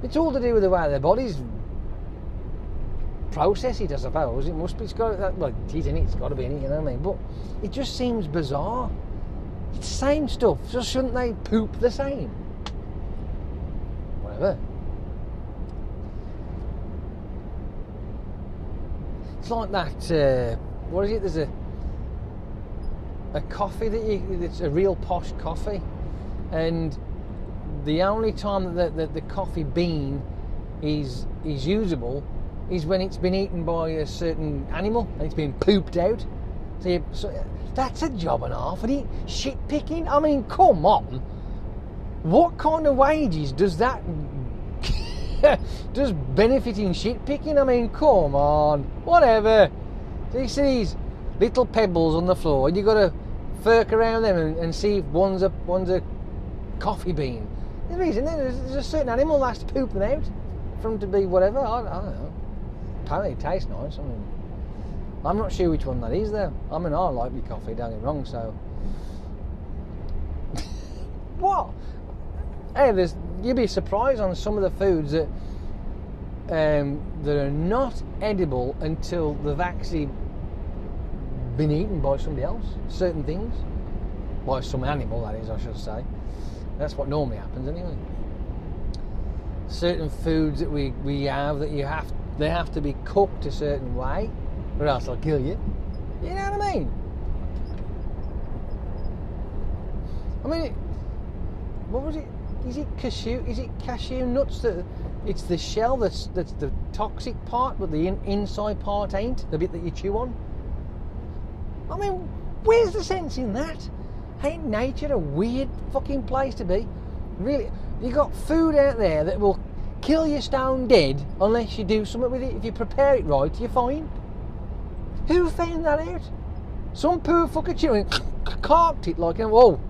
It's all to do with the way their bodies process it, I suppose. It must be. It's got that. Well, it is, innit? It's got to be, innit? You know what I mean? But it just seems bizarre. It's the same stuff. So shouldn't they poop the same? Whatever. It's like that. What is it? There's a coffee it's a real posh coffee, and the only time that the coffee bean is usable is when it's been eaten by a certain animal and it's been pooped out. So that's a job and a half. And shit picking. I mean, come on. What kind of wages does that does benefiting shit picking? I mean, come on. Whatever. So you see these little pebbles on the floor, and you got to furk around them and see if one's a coffee bean. The reason there's a certain animal that has to poop them out for them to be whatever. I don't know. Apparently it tastes nice. I mean, I'm not sure which one that is though. I mean, I like my coffee, don't get me wrong, so what? Hey, you'd be surprised on some of the foods that are not edible until they've actually been eaten by somebody else. Certain things, by some animal, that is, I should say. That's what normally happens, anyway. Certain foods that we have that they have to be cooked a certain way, or else they'll kill you. You know what I mean? I mean, what was it? Is it cashew nuts that it's the shell that's the toxic part, but the inside part ain't, the bit that you chew on? I mean, where's the sense in that? Ain't nature a weird fucking place to be? Really, you got food out there that will kill you stone dead unless you do something with it. If you prepare it right, you're fine. Who found that out? Some poor fucking children carked it like, whoa,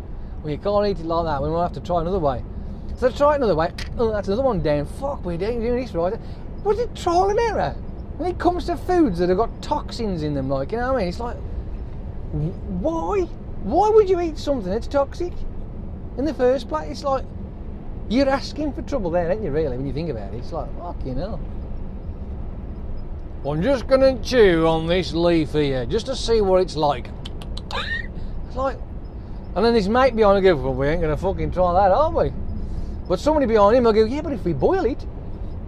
well, you can't eat it like that, we'll have to try another way. So they try it another way, oh, that's another one down. Fuck, we're doing this right. What's it, trial and error? When it comes to foods that have got toxins in them, like, you know what I mean? It's like, why? Why would you eat something that's toxic in the first place? It's like, you're asking for trouble there, aren't you, really, when you think about it? It's like, fucking hell. I'm just going to chew on this leaf here, just to see what it's like. It's like, and then this mate behind will go, well, we ain't going to fucking try that, are we? But somebody behind him will go, yeah, but if we boil it,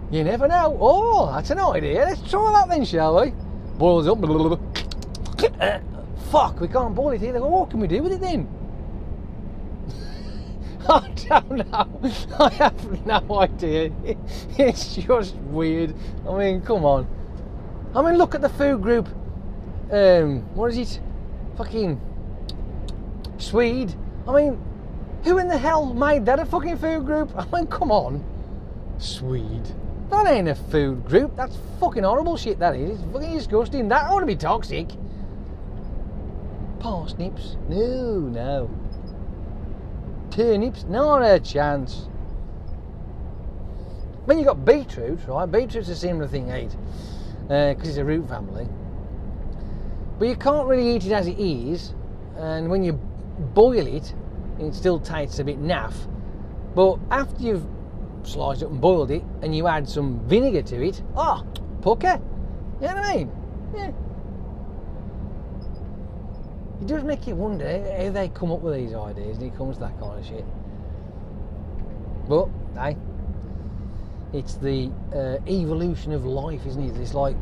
you never know. Oh, that's an idea. Let's try that then, shall we? Boils up. Fuck, we can't boil it here. They go, what can we do with it then? I don't know. I have no idea. It's just weird. I mean, come on. I mean, look at the food group. What is it? Fucking Swede. I mean, who in the hell made that a fucking food group? I mean, come on. Swede. That ain't a food group. That's fucking horrible shit, that is. It's fucking disgusting. That ought to be toxic. Parsnips? No. Turnips? Not a chance. When you got beetroot, right? Beetroot's a similar thing, ain't? Because it's a root family. But you can't really eat it as it is, and when you boil it, it still tastes a bit naff. But after you've sliced it up and boiled it, and you add some vinegar to it, pucker. You know what I mean? Yeah. It does make you wonder how they come up with these ideas when it comes to that kind of shit. But, hey, it's the evolution of life, isn't it? It's like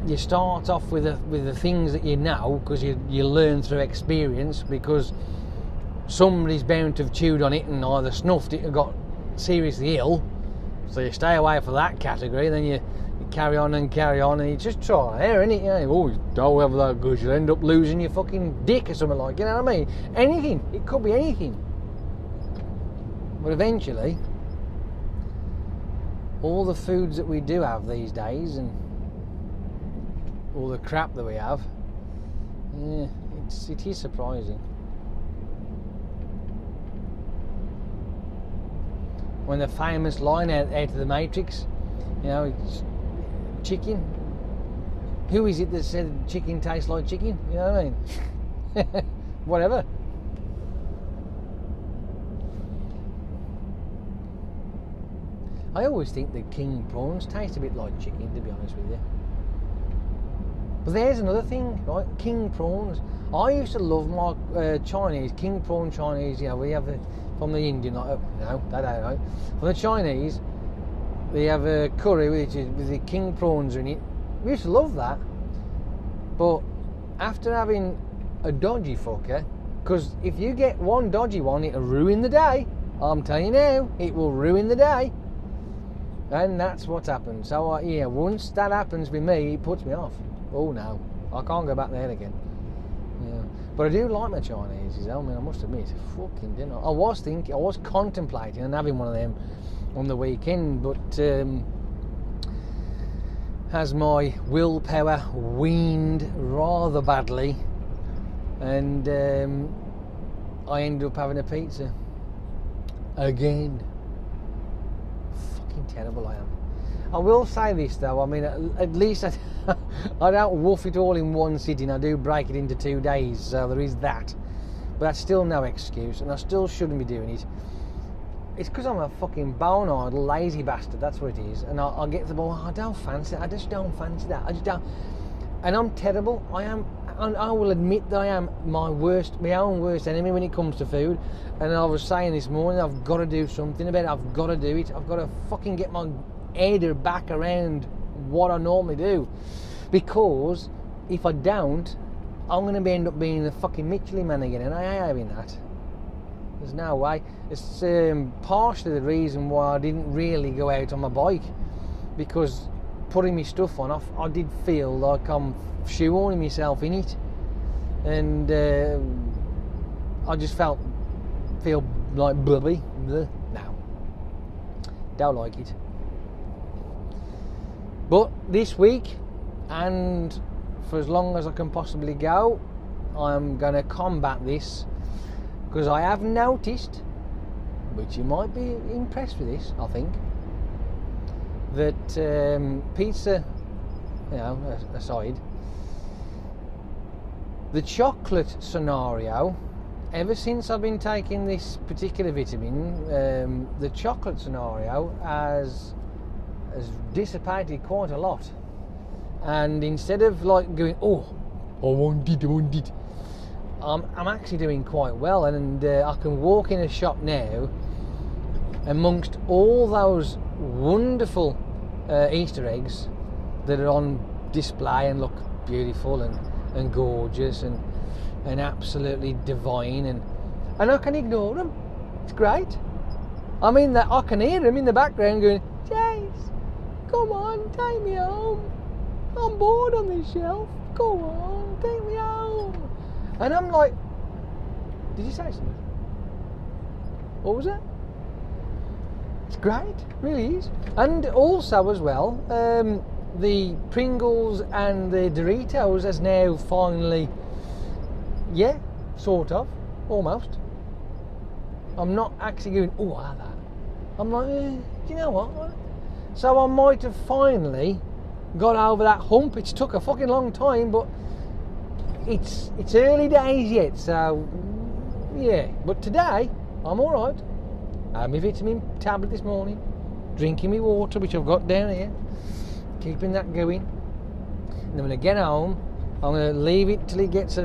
you start off with the things that you know because you learn through experience, because somebody's bound to have chewed on it and either snuffed it or got seriously ill, so you stay away from that category. Then you carry on and you just try and error, innit? You know, don't have that because you'll end up losing your fucking dick or something like, you know what I mean? Anything, it could be anything. But eventually all the foods that we do have these days and all the crap that we have, yeah, it is surprising. When the famous line out of the Matrix, you know, it's chicken. Who is it that said chicken tastes like chicken? You know what I mean? Whatever. I always think the king prawns taste a bit like chicken, to be honest with you. But there's another thing, right? King prawns. I used to love my Chinese, king prawn Chinese, you know, we have from the Indian, like, no, that ain't right. From the Chinese, they have a curry with the king prawns in it. We used to love that. But after having a dodgy fucker, because if you get one dodgy one, it'll ruin the day. I'm telling you now, it will ruin the day. And that's what's happened. So, yeah, once that happens with me, it puts me off. Oh no, I can't go back there again. Yeah. But I do like my Chinese, I mean, I must admit, fucking dinner. I was contemplating on having one of them on the weekend, but as my willpower weaned rather badly, and I ended up having a pizza again. Fucking terrible I am. I will say this though, I mean, at least I don't woof it all in one sitting. I do break it into 2 days, so there is that. But that's still no excuse, and I still shouldn't be doing it. It's because I'm a fucking bone-idle, lazy bastard, that's what it is. And I'll get to the ball, I don't fancy it, I just don't fancy that, I just don't. And I'm terrible, I will admit that I am my own worst enemy when it comes to food. And I was saying this morning, I've got to do something about it, I've got to do it, I've got to fucking get my head back around what I normally do. Because if I don't, I'm going to end up being a fucking Michelin man again, and I ain't having that. There's no way. It's partially the reason why I didn't really go out on my bike, because putting my stuff on, I did feel like I'm shoehorning myself in it, and I just feel like blubby. Bleh. No, don't like it. But this week, and for as long as I can possibly go, I'm going to combat this, because I have noticed, which you might be impressed with this, I think, that pizza, you know, aside, the chocolate scenario, ever since I've been taking this particular vitamin, the chocolate scenario has dissipated quite a lot. And instead of like going, oh, I want it, I'm actually doing quite well, and I can walk in a shop now amongst all those wonderful Easter eggs that are on display and look beautiful and gorgeous and absolutely divine, and I can ignore them. It's great. I mean, that I can hear them in the background going, Jace, come on, take me home. I'm bored on this shelf. Go on, take me home. And I'm like, did you say something? What was that? It's great, it really is. And also as well, the Pringles and the Doritos has now finally, yeah, sort of, almost. I'm not actually going, oh, I have that. I'm like, do you know what? So I might have finally got over that hump. It's took a fucking long time, but it's early days yet, so yeah. But today I'm alright. I had my vitamin tablet this morning, drinking my water, which I've got down here, keeping that going. And then when I get home, I'm going to leave it till it gets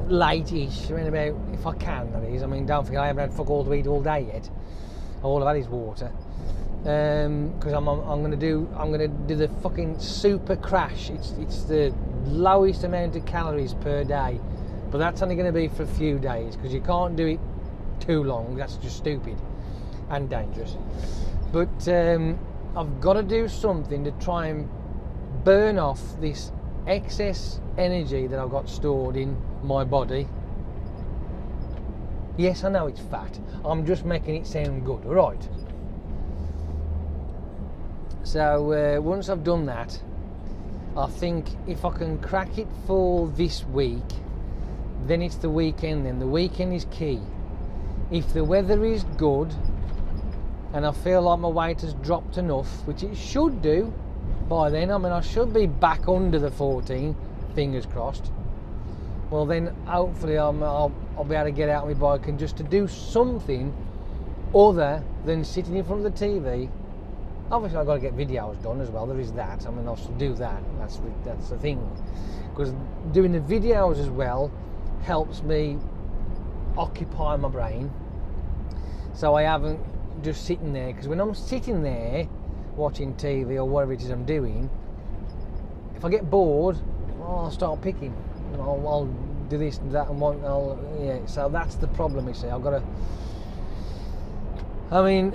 late-ish, around about, if I can, that is. I mean, don't forget I haven't had fuck all to eat all day yet. All I've had is water. Because I'm going to do the fucking super crash. It's the lowest amount of calories per day, but that's only going to be for a few days, because you can't do it too long. That's just stupid and dangerous. But I've got to do something to try and burn off this excess energy that I've got stored in my body. Yes, I know it's fat. I'm just making it sound good, alright? So once I've done that, I think if I can crack it for this week, then it's the weekend. Then the weekend is key. If the weather is good and I feel like my weight has dropped enough, which it should do by then, I mean I should be back under the 14, fingers crossed, well then hopefully I'll be able to get out on my bike and just to do something other than sitting in front of the TV. Obviously I've got to get videos done as well, there is that. I mean I'll do that, that's the thing, because doing the videos as well helps me occupy my brain, so I haven't just sitting there, because when I'm sitting there watching TV or whatever it is I'm doing, if I get bored, I'll start picking. I'll do this and that and one. So that's the problem. You see, I've got to. I mean,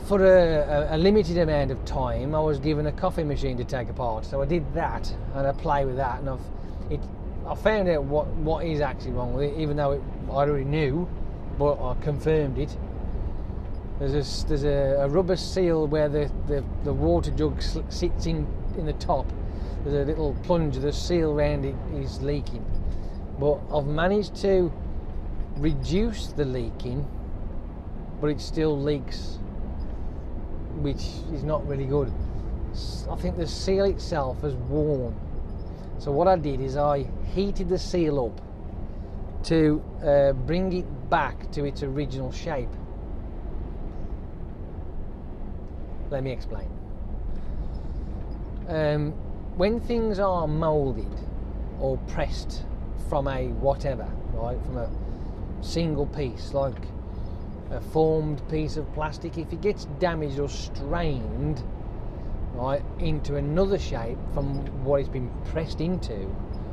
for a limited amount of time, I was given a coffee machine to take apart, so I did that and I play with that, and I found out what is actually wrong with it, even though I already knew, but I confirmed it. There's a rubber seal where the water jug sits in the top. There's a little plunger, the seal around it is leaking. But I've managed to reduce the leaking, but it still leaks, which is not really good. I think the seal itself has worn. So what I did is I heated the seal up to bring it back to its original shape. Let me explain. When things are moulded or pressed from a whatever, right, from a single piece, like a formed piece of plastic, if it gets damaged or strained, right, into another shape from what it's been pressed into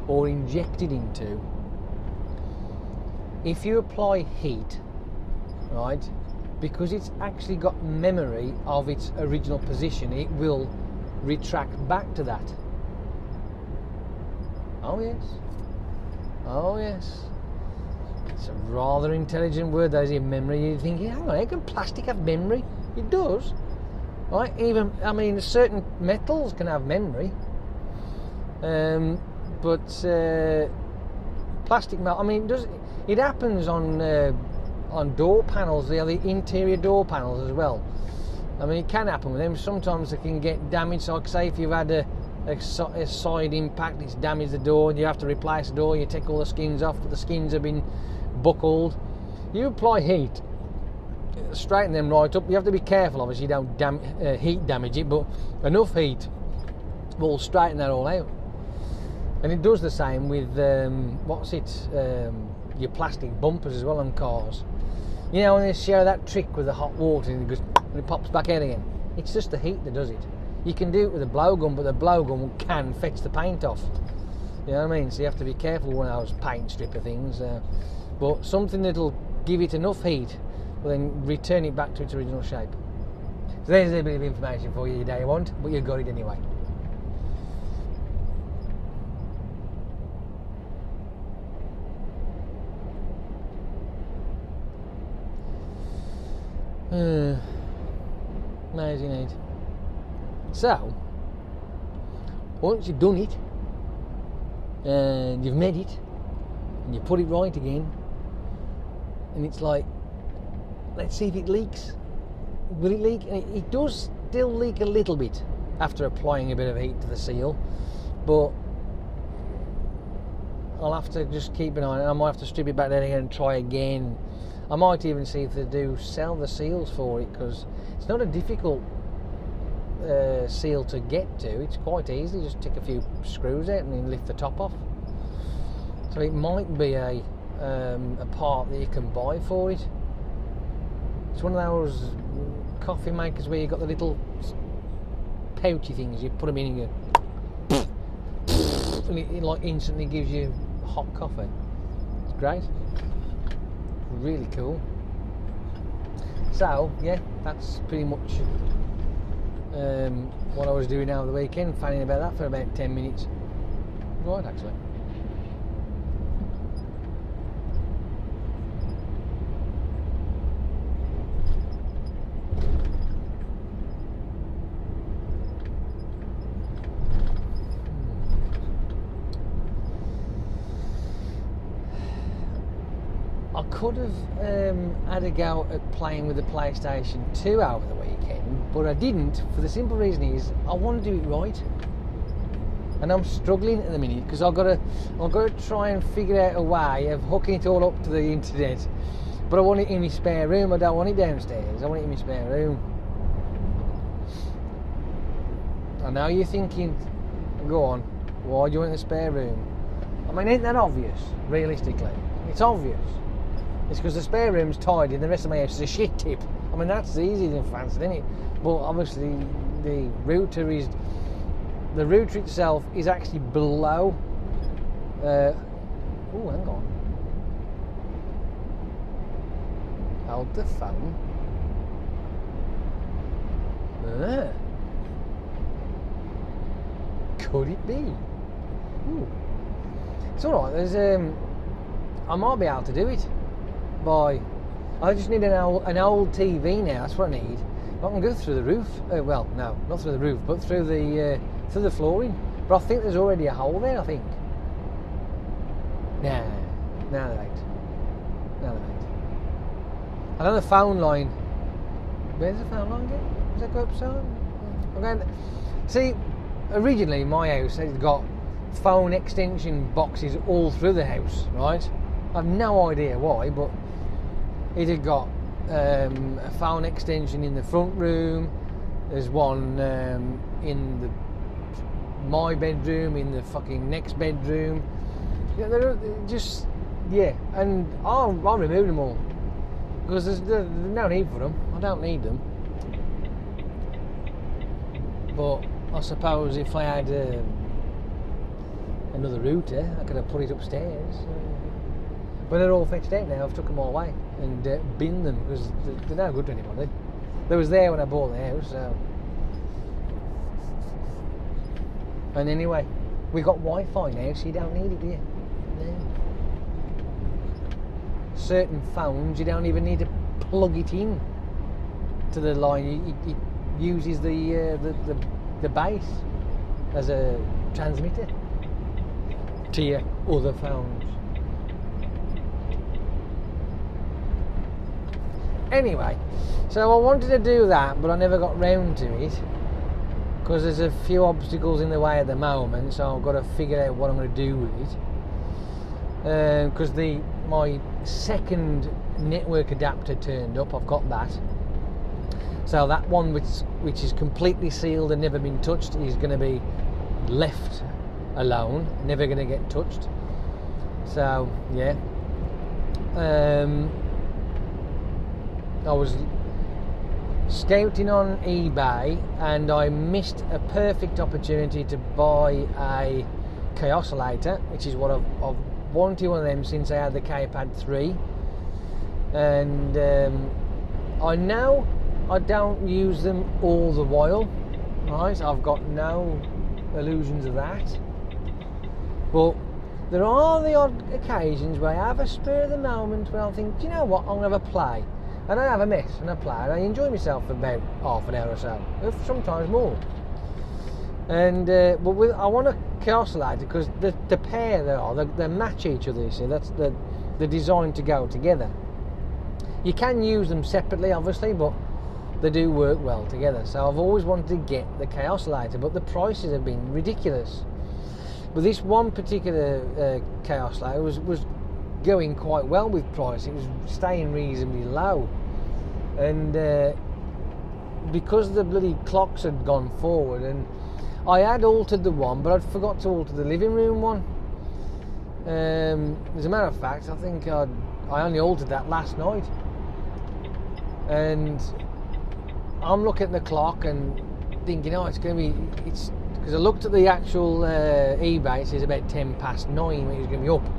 or injected into, if you apply heat, right, because it's actually got memory of its original position, it will retract back to that. Oh yes. Oh yes. It's a rather intelligent word, that is, in memory. You're thinking, hang on, how can plastic have memory? It does. Right? Even, I mean, certain metals can have memory. But plastic, I mean, it happens on door panels, the interior door panels as well. I mean, it can happen with them. Sometimes they can get damaged. Like say if you've had a side impact, it's damaged the door, and you have to replace the door. You take all the skins off, but the skins have been buckled. You apply heat, straighten them right up. You have to be careful, obviously, you don't heat damage it, but enough heat will straighten that all out. And it does the same with your plastic bumpers as well on cars. You know, when they share that trick with the hot water and it pops back out again. It's just the heat that does it. You can do it with a blowgun, but the blowgun can fetch the paint off. You know what I mean? So you have to be careful with those paint stripper things. But something that'll give it enough heat will then return it back to its original shape. So there's a bit of information for you today, you want, but you got it anyway. Amazing, ain't it? So, once you've done it, and you've made it, and you put it right again, and it's like, let's see if it leaks. Will it leak? And it does still leak a little bit after applying a bit of heat to the seal, but I'll have to just keep an eye on it. I might have to strip it back down again and try again. I might even see if they do sell the seals for it, because it's not a difficult seal to get to. It's quite easy, just take a few screws out and then lift the top off. So it might be a part that you can buy for it. It's one of those coffee makers where you've got the little pouchy things, you put them in and it like instantly gives you hot coffee. It's great. Really cool. So yeah, that's pretty much what I was doing over the weekend, fanning about that for about 10 minutes. Right, actually. could have had a go at playing with the PlayStation 2 over the weekend, but I didn't, for the simple reason is I want to do it right. And I'm struggling at the minute because I've got to try and figure out a way of hooking it all up to the internet. But I want it in my spare room. I don't want it downstairs. I want it in my spare room. I know you're thinking, go on, why do you want it in the spare room? I mean, ain't that obvious, realistically? It's obvious. It's because the spare room's tidy and the rest of my house is a shit tip. I mean, that's easy and fancy, isn't it? But obviously, the router itself is actually below. Oh, hang on. Hold the phone. Could it be? Ooh. It's alright, there's I might be able to do it I just need an old TV now, that's what I need. I can go through the roof, well no, not through the roof, but through the flooring. But I think there's already a hole there, I think. Nah, there ain't. I know the phone line, where's the phone line again? Does that go up so? Okay. See, originally my house had got phone extension boxes all through the house, right? I've no idea why, but it had got a phone extension in the front room. There's one in my bedroom, in the fucking next bedroom. Yeah, they're just, yeah, and I'll remove them all because there's no need for them. I don't need them. But I suppose if I had another router, I could have put it upstairs. But they're all fetched out now. I've took them all away and binned them because they're no good to anybody. They was there when I bought the house, so. And anyway, we got Wi-Fi now, so you don't need it, do you? No. Certain phones, you don't even need to plug it in to the line. It uses the base as a transmitter to your other phones. Anyway, so I wanted to do that, but I never got round to it because there's a few obstacles in the way at the moment, so I've got to figure out what I'm going to do with it. Because my second network adapter turned up, I've got that. So that one which is completely sealed and never been touched is going to be left alone, never going to get touched. So yeah. I was scouting on eBay and I missed a perfect opportunity to buy a K-oscillator, which is what I've wanted one of them since I had the K-Pad 3. And I know I don't use them all the while, right? I've got no illusions of that. But there are the odd occasions where I have a spur of the moment where I think, do you know what, I'm going to have a play. And I have a mess and I play and I enjoy myself for about half an hour or so, sometimes more. And but I want a K-oscillator because the pair they match each other. You see, that's they're designed to go together. You can use them separately, obviously, but they do work well together. So I've always wanted to get the K-oscillator, but the prices have been ridiculous. But this one particular K-oscillator was going quite well with price. It was staying reasonably low, and because the bloody clocks had gone forward, and I had altered the one, but I'd forgot to alter the living room one. As a matter of fact, I think I only altered that last night, and I'm looking at the clock and thinking, oh, it's because I looked at the actual eBay, it says about 9:10 when it was going to be up.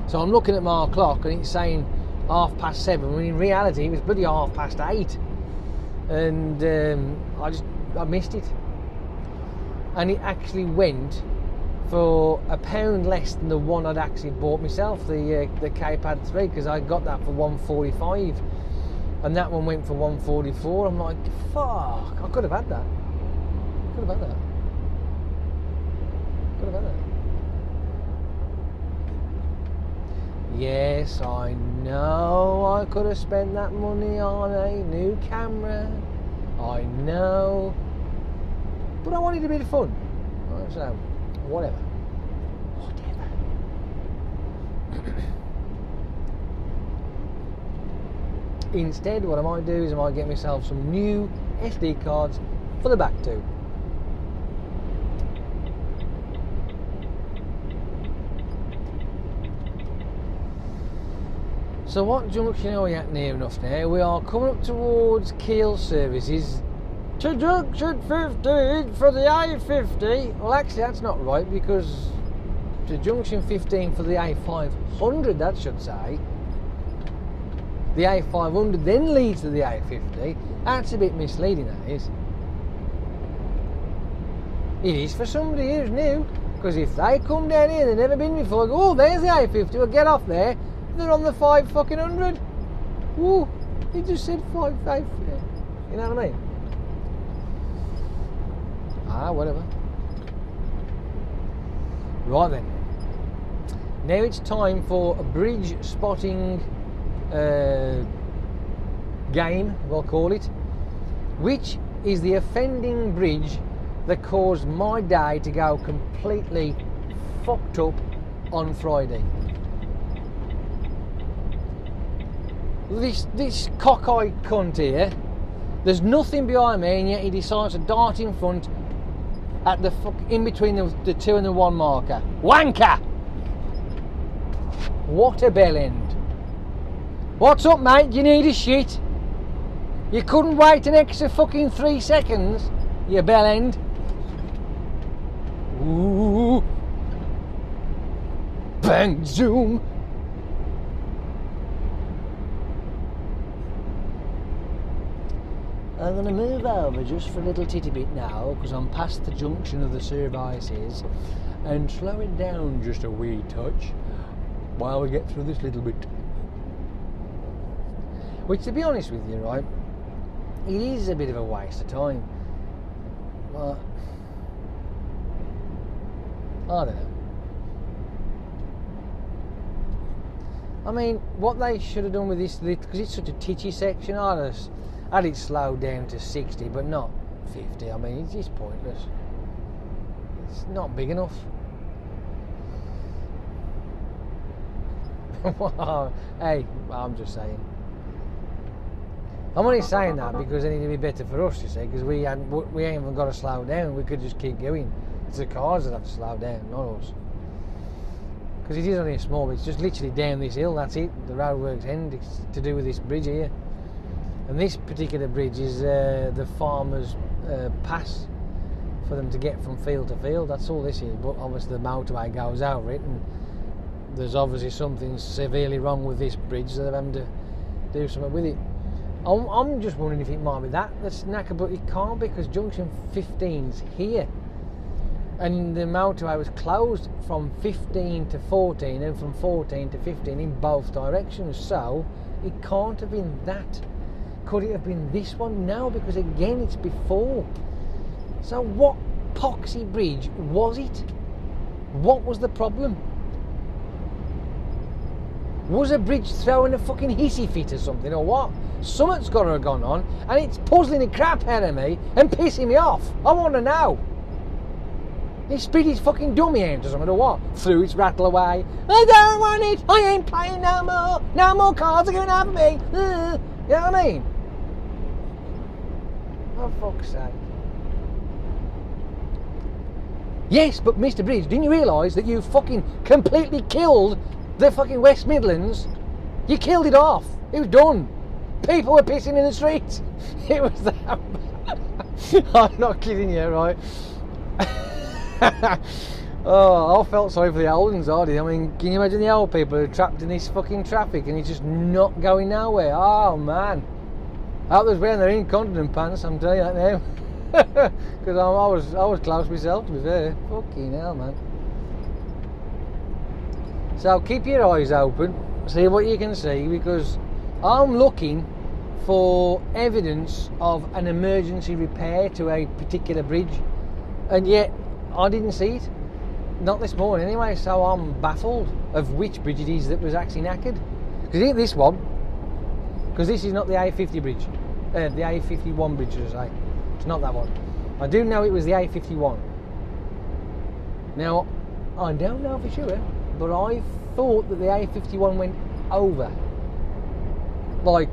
So I'm looking at my clock and it's saying 7:30, when in reality it was bloody 8:30. And I missed it. And it actually went for £1 less than the one I'd actually bought myself, the K-Pad 3, because I got that for £145. And that one went for £144. I'm like, fuck, I could have had that. Could have had that. Yes, I know I could have spent that money on a new camera. I know. But I wanted a bit of fun. So, whatever. Instead, what I might do is I might get myself some new SD cards for the back too. So what junction are we at near enough now? We are coming up towards Kiel Services to junction 15 for the A50. Well, actually that's not right, because to junction 15 for the A500, that should say. The A500 then leads to the A50. That's a bit misleading, that is. It is for somebody who's new, because if they come down here, they've never been before, go, oh, there's the A50, well, get off there. They're on the 500. Ooh, he just said 5. You know what I mean? Ah, whatever. Right then. Now it's time for a bridge spotting game, we'll call it, which is the offending bridge that caused my day to go completely fucked up on Friday. This cockeyed cunt here, there's nothing behind me, and yet he decides to dart in front at the in between the 2 and the 1 marker. Wanker! What a bell end. What's up, mate? You need a shit? You couldn't wait an extra fucking 3 seconds, you bell end. Ooh. Bang, zoom. I'm going to move over just for a little titty bit now, because I'm past the junction of the services, and slow it down just a wee touch while we get through this little bit. Which, to be honest with you, right, it is a bit of a waste of time. But I don't know. I mean, what they should have done with this, because it's such a titchy section, I had it slowed down to 60, but not 50. I mean, it's just pointless. It's not big enough. Hey, I'm just saying. I'm only saying that because it need to be better for us, you see, because we ain't even got to slow down. We could just keep going. It's the cars that have to slow down, not us. Because it is only a small bit. It's just literally down this hill, that's it. The roadworks end. It's to do with this bridge here. And this particular bridge is the farmers' pass for them to get from field to field. That's all this is. But obviously the motorway goes over it, and there's obviously something severely wrong with this bridge, so they're having to do something with it. I'm just wondering if it might be that's knackered, but it can't, because junction 15's here. And the motorway was closed from 15 to 14 and from 14 to 15 in both directions. So it can't have been that. Could it have been this one? No, because again it's before. So what poxy bridge was it? What was the problem? Was a bridge throwing a fucking hissy fit or something, or what? Something's got to have gone on, and it's puzzling the crap out of me and pissing me off. I want to know. He spit his fucking dummy out or something, or what? Threw its rattle away. I don't want it. I ain't playing no more. No more cards are going to have me. You know what I mean? For fuck's sake. Yes, but Mr. Bridge, didn't you realise that you fucking completely killed the fucking West Midlands? You killed it off. It was done. People were pissing in the streets. It was that bad. I'm not kidding you, right? Oh, I felt sorry for the old ones, I did. I mean, can you imagine the old people who are trapped in this fucking traffic and it's just not going nowhere? Oh man, I hope they're wearing their incontinent pants, I'm telling you that now. Because I was close myself, to be fair. Fucking hell, man. So keep your eyes open, see what you can see, because I'm looking for evidence of an emergency repair to a particular bridge, and yet I didn't see it. Not this morning anyway, so I'm baffled of which bridge it is that was actually knackered. Because it ain't this one, because this is not the A50 bridge, the A51 bridge, should I say. It's not that one. I do know it was the A51. Now, I don't know for sure, but I thought that the A51 went over. Like,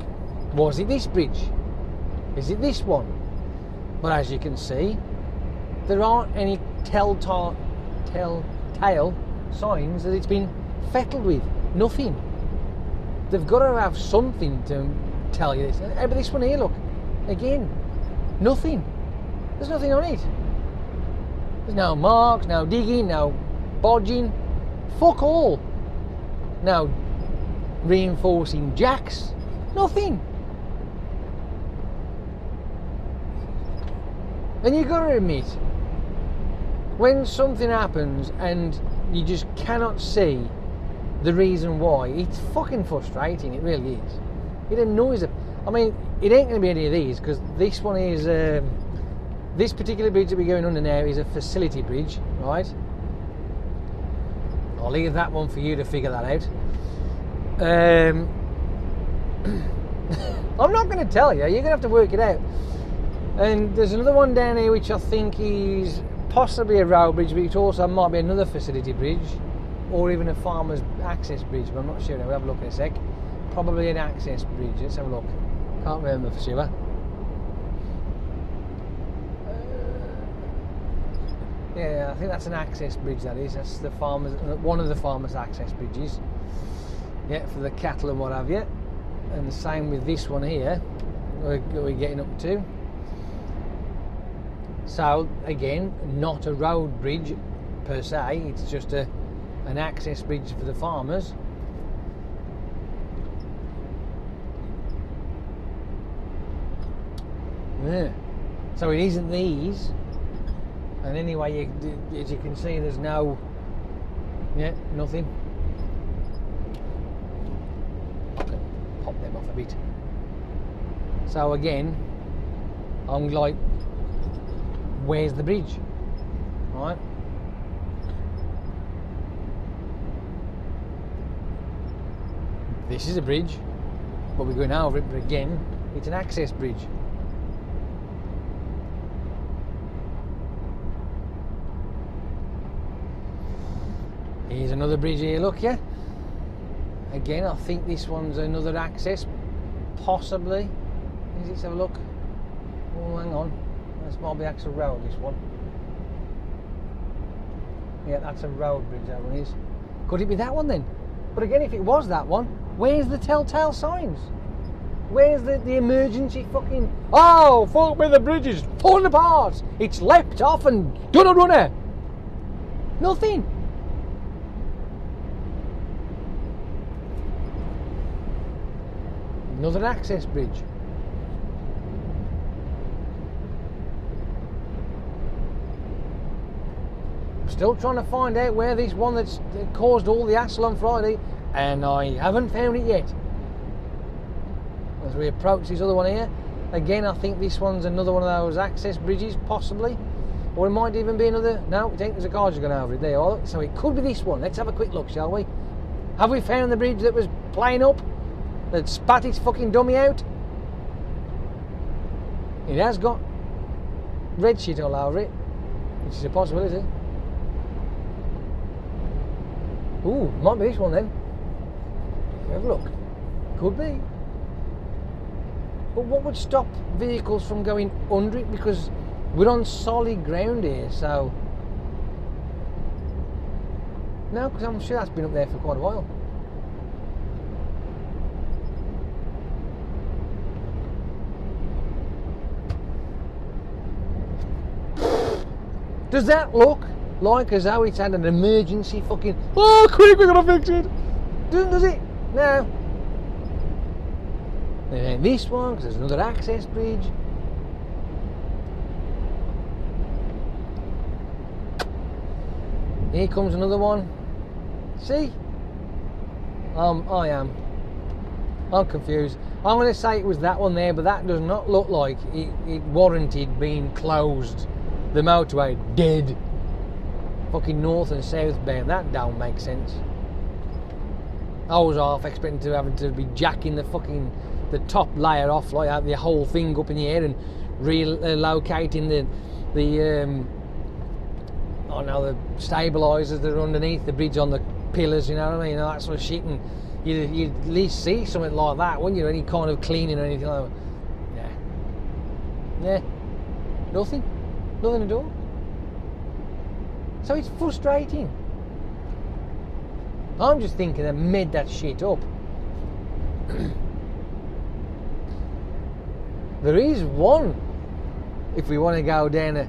was it this bridge? Is it this one? But as you can see, there aren't any telltale signs that it's been fettled with. Nothing. They've got to have something to tell you this. But this one here, look, again, nothing. There's nothing on it. There's no marks, no digging, no bodging, fuck all. No reinforcing jacks, nothing. And you've got to admit, when something happens and you just cannot see the reason why, it's fucking frustrating, it really is. It annoys them. I mean, it ain't going to be any of these, because this one is, this particular bridge that we're going under now is a facility bridge, right? I'll leave that one for you to figure that out. I'm not going to tell you, you're going to have to work it out. And there's another one down here which I think is possibly a road bridge, but it also might be another facility bridge, or even a farmer's access bridge, but I'm not sure now. We'll have a look in a sec. Probably an access bridge. Let's have a look. Can't remember for sure. Yeah, I think that's an access bridge, that is. That's the farmers, one of the farmers' access bridges. Yeah, for the cattle and what have you. And the same with this one here, we're getting up to. So, again, not a road bridge per se, it's just an access bridge for the farmers. Yeah. So it isn't these. And anyway, as you can see, there's no, yeah, nothing. Pop them off a bit. So again, I'm like, where's the bridge? Right? This is a bridge, but we're going over it, but again, it's an access bridge. Here's another bridge here, look, yeah. Again, I think this one's another access, possibly. Let's have a look. Oh, hang on. This might be actual road, this one. Yeah, that's a road bridge, that one is. Could it be that one then? But again, if it was that one, where's the telltale signs? Where's the emergency fucking... Oh, fuck me, the bridge is falling apart. It's leapt off and done a runner. Nothing. Another access bridge. Still trying to find out where this one that caused all the hassle on Friday, and I haven't found it yet. As we approach this other one here, again, I think this one's another one of those access bridges, possibly, or it might even be another. No, it ain't. There's a car just going over it. There you are. So it could be this one. Let's have a quick look, shall we? Have we found the bridge that was playing up, that spat its fucking dummy out? It has got red shit all over it, which is a possibility. Ooh, might be this one then. Have a look. Could be. But what would stop vehicles from going under it? Because we're on solid ground here, so... No, because I'm sure that's been up there for quite a while. Does that look like as though it's had an emergency fucking... Oh, quick, we're gonna fix it! Does it? No. Then this one, because there's another access bridge. Here comes another one. See? I'm confused. I'm going to say it was that one there, but that does not look like it warranted being closed. The motorway dead. fucking north and southbound. That don't make sense. I was half expecting to having to be jacking the top layer off, like out the whole thing up in the air and relocating the I don't know, the stabilisers that are underneath the bridge on the pillars, you know what I mean, and that sort of shit. And you'd at least see something like that, wouldn't you? Any kind of cleaning or anything like that. Yeah, nothing at all. So it's frustrating. I'm just thinking they made that shit up. There is one, if we want to go down a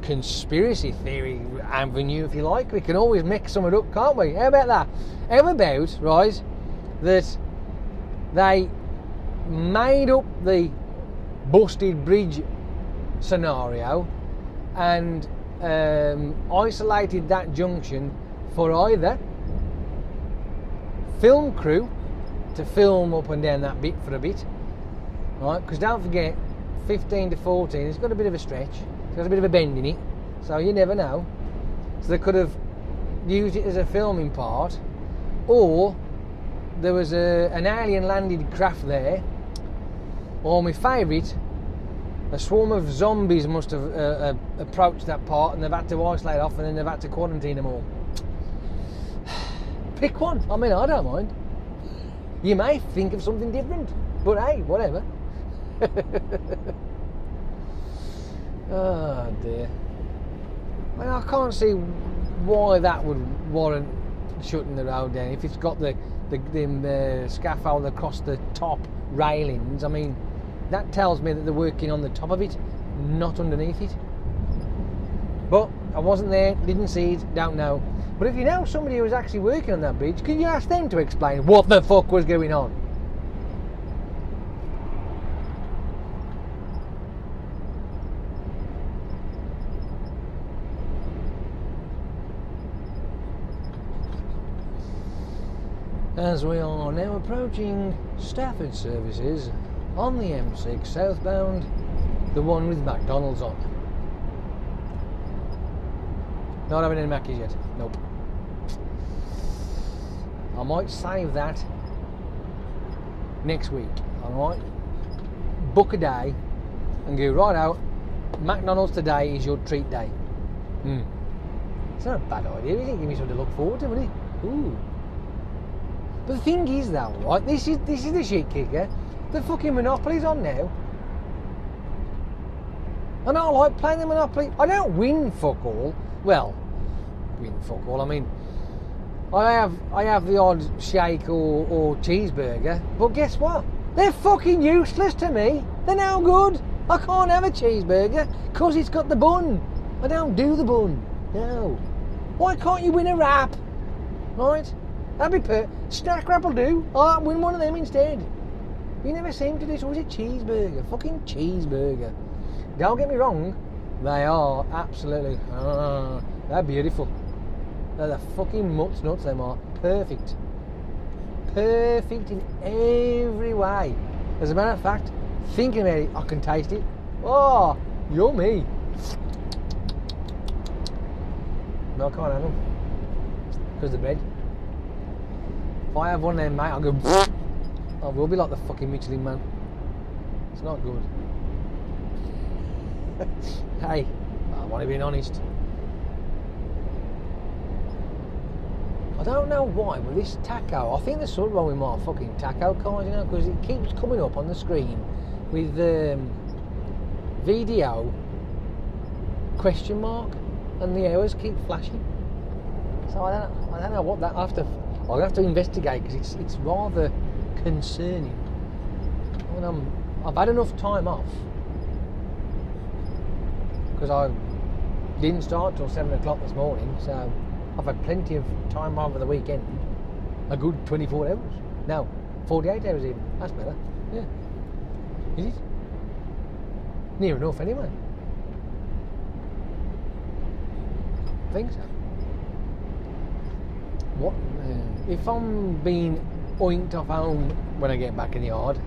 conspiracy theory avenue, if you like, we can always make something up, can't we? How about that? How about, right, that they made up the busted bridge scenario and isolated that junction for either film crew to film up and down that bit for a bit, right? Because don't forget, 15 to 14, it's got a bit of a stretch, it's got a bit of a bend in it, so you never know. So they could have used it as a filming part, or there was an alien landed craft there, or my favourite, a swarm of zombies must have approached that part and they've had to isolate off and then they've had to quarantine them all. Pick one. I mean, I don't mind. You may think of something different, but hey, whatever. Oh dear. I mean, I can't see why that would warrant shutting the road down if it's got the scaffold across the top railings. I mean, that tells me that they're working on the top of it, not underneath it. But I wasn't there, didn't see it, don't know. But if you know somebody who was actually working on that bridge, could you ask them to explain what the fuck was going on? As we are now approaching Stafford services on the M6 southbound, the one with McDonald's on. Not having any Mackies yet. Nope. I might save that next week. I might book a day and go right out. McDonald's today is your treat day. It's not a bad idea, is it? Give me something to look forward to, wouldn't it? Ooh. But the thing is, though, right? This is the shit kicker. The fucking Monopoly's on now. And I like playing the Monopoly. I don't win fuck all. Well, win fuck all. I mean, I have the odd shake or cheeseburger, but guess what? They're fucking useless to me. They're no good. I can't have a cheeseburger because it's got the bun. I don't do the bun. No. Why can't you win a wrap? Right? That'd be snack wrap will do. I'll win one of them instead. You never seem to do so. It's a cheeseburger. Fucking cheeseburger. Don't get me wrong. They are absolutely... they're beautiful. They're the fucking nuts, them are. Perfect. Perfect in every way. As a matter of fact, thinking about it, I can taste it. Oh, yummy. No, I can't have them. Because of the bread. If I have one of them, mate, I'll go... I will be like the fucking Michelin man. It's not good. Hey, I want to be honest. I don't know why, but this taco, I think there's something wrong with my fucking taco card, you know, because it keeps coming up on the screen with VDO question mark and the hours keep flashing. So I don't know what that, I'll have to investigate because it's rather concerning. I mean, I've had enough time off because I didn't start till 7 o'clock this morning, so I've had plenty of time over the weekend. A good 24 hours. No, 48 hours even. That's better. Yeah. Is it? Near enough anyway. I think so. What? If I'm being oinked off home when I get back in the yard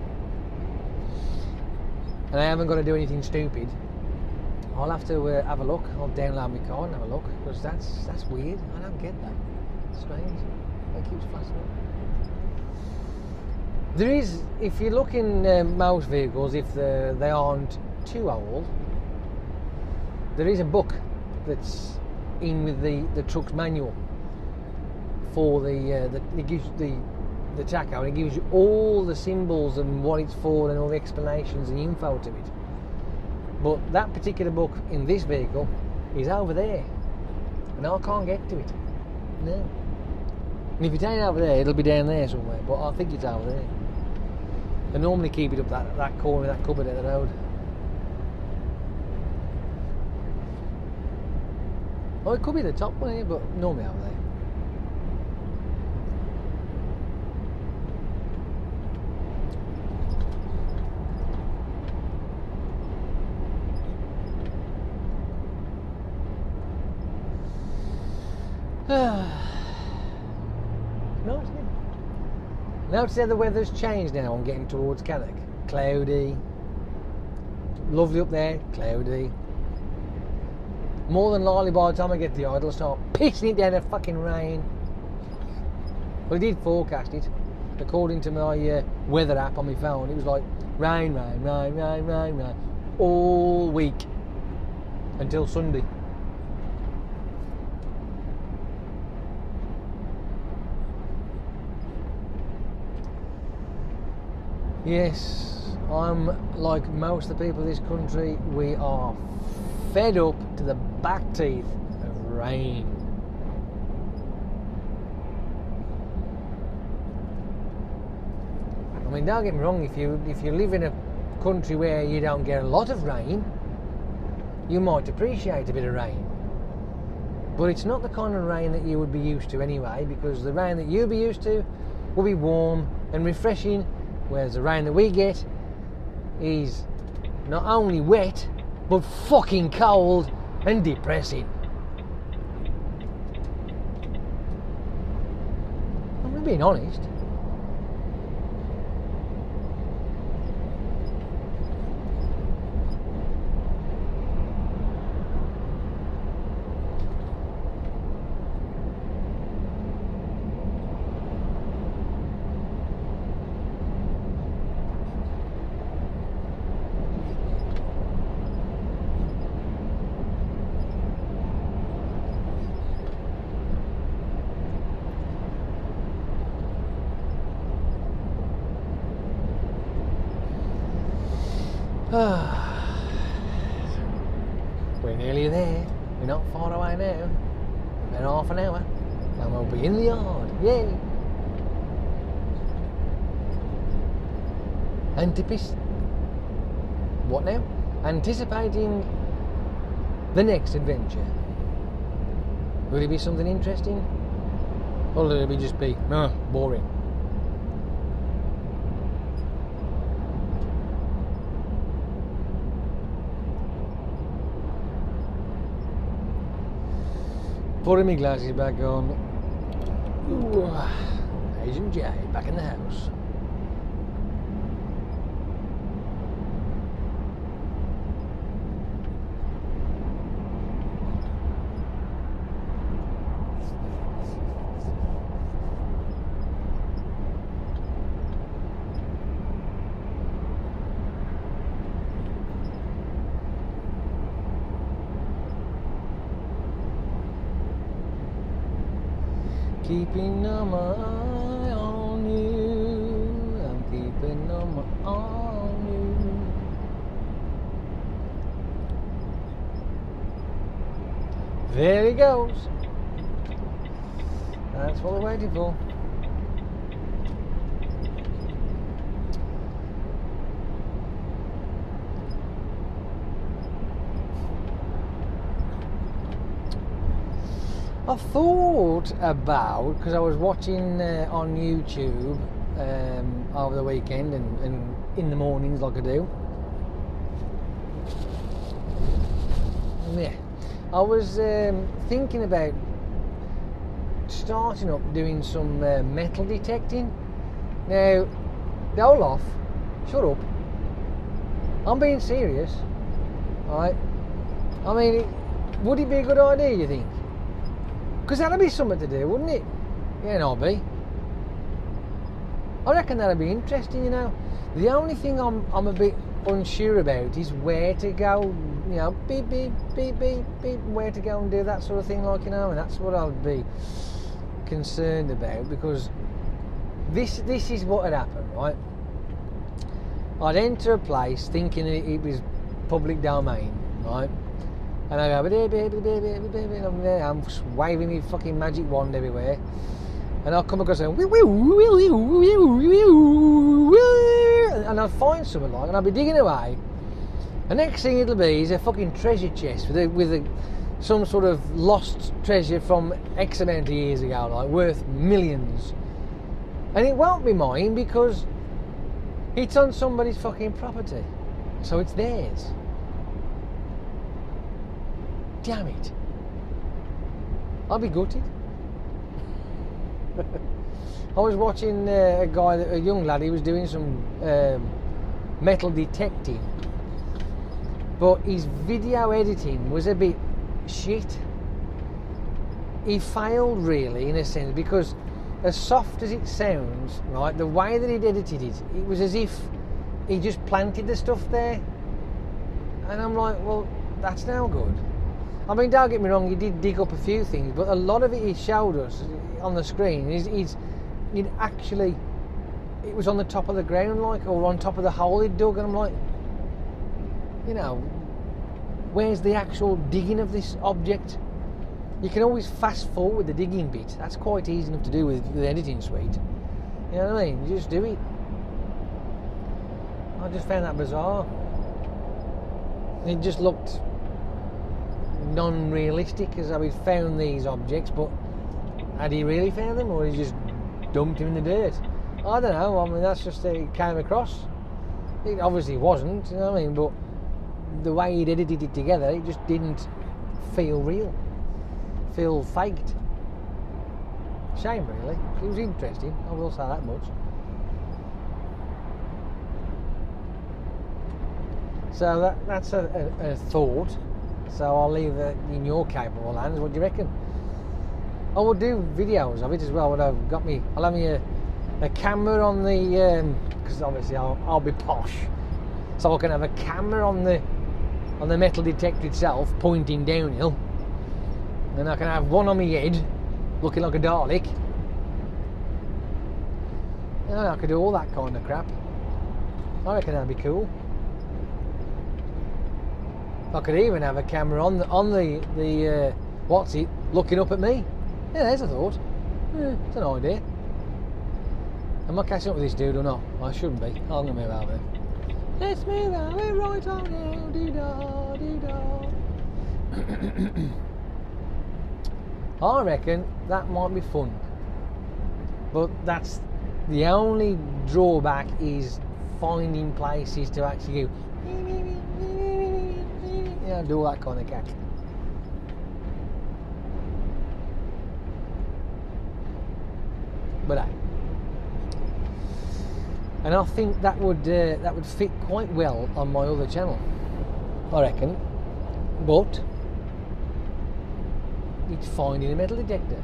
and I haven't got to do anything stupid, I'll have to have a look. I'll download my car and have a look, because that's weird. I don't get that. It's strange. That keeps flashing up. There is, if you look in most vehicles, if they aren't too old, there is a book that's in with the truck's manual for it gives the tacho, and it gives you all the symbols and what it's for and all the explanations and info to it. But that particular book in this vehicle is over there, and I can't get to it. No. And if it ain't over there, it'll be down there somewhere, but I think it's over there. I normally keep it up that corner, that cupboard at the road. Oh, it could be the top one here, but normally over there. Notice how the weather's changed now. I'm getting towards Cannock. Cloudy. Lovely up there. Cloudy. More than likely by the time I get to the idle, I'll start pissing it down in fucking rain. Well, I did forecast it. According to my weather app on my phone, it was like rain, rain, rain, rain, rain, rain all week until Sunday. Yes, I'm like most of the people of this country. We are fed up to the back teeth of rain. I mean, don't get me wrong, if you live in a country where you don't get a lot of rain, you might appreciate a bit of rain. But it's not the kind of rain that you would be used to anyway, because the rain that you'll be used to will be warm and refreshing, whereas the rain that we get is not only wet, but fucking cold and depressing. I'm being honest. We're nearly there. We're not far away now. About half an hour and we'll be in the yard. Yay! What now? Anticipating the next adventure. Will it be something interesting? Or will it just be boring? Putting my glasses back on. Ooh, Asian J back in the house. Keeping my eye on you, I'm keeping my eye on you. There he goes. That's what we're waiting for. I thought about, because I was watching on YouTube over the weekend and in the mornings like I do. Yeah, I was thinking about starting up doing some metal detecting. Now,— shut up. I'm being serious, alright? I mean, would it be a good idea, you think? Because that'd be something to do, wouldn't it? Yeah, no, be. I reckon that'd be interesting, you know. The only thing I'm a bit unsure about is where to go, you know, beep, beep, beep, beep, beep, where to go and do that sort of thing, like, you know, and that's what I'd be concerned about, because this is what had happened, right? I'd enter a place thinking it was public domain, right? And I go, and I'm there, I'm waving my fucking magic wand everywhere, and I'll come across and I'll find something like, and I'll be digging away, and next thing it'll be is a fucking treasure chest with some sort of lost treasure from X amount of years ago, like worth millions, and it won't be mine because it's on somebody's fucking property, so it's theirs. Damn it! I'll be gutted. I was watching a young lad. He was doing some metal detecting, but his video editing was a bit shit. He failed really, in a sense, because as soft as it sounds, right, the way that he'd edited it, it was as if he just planted the stuff there, and I'm like, well, that's now good. I mean, don't get me wrong, he did dig up a few things, but a lot of it he showed us on the screen he'd actually, it was on the top of the ground, like, or on top of the hole he'd dug, and I'm like, you know, where's the actual digging of this object? You can always fast forward the digging bit. That's quite easy enough to do with the editing suite. You know what I mean? You just do it. I just found that bizarre. It just looked non-realistic, as though he'd found these objects, but had he really found them, or he just dumped him in the dirt? I don't know. I mean, that's just it came across. It obviously wasn't, you know what I mean, but the way he'd edited it together, it just didn't feel real, feel faked. Shame, really. It was interesting, I will say that much. So that's a thought. So I'll leave it in your capable hands. What do you reckon? I will do videos of it as well. I'll have me a camera on the, because obviously I'll be posh, so I can have a camera on the metal detector itself, pointing downhill, and I can have one on my head, looking like a Dalek. And I could do all that kind of crap. I reckon that'd be cool. I could even have a camera on the what's it, looking up at me. Yeah, there's a thought. Yeah, it's an idea. Am I catching up with this dude or not? I shouldn't be. I'm gonna move out there. Let's move out. We're right on now. Doo-dah, doo-dah. I reckon that might be fun, but that's the only drawback, is finding places to actually go, you know, do all that kind of cack. But and I think that would fit quite well on my other channel, I reckon. But it's finding a metal detector,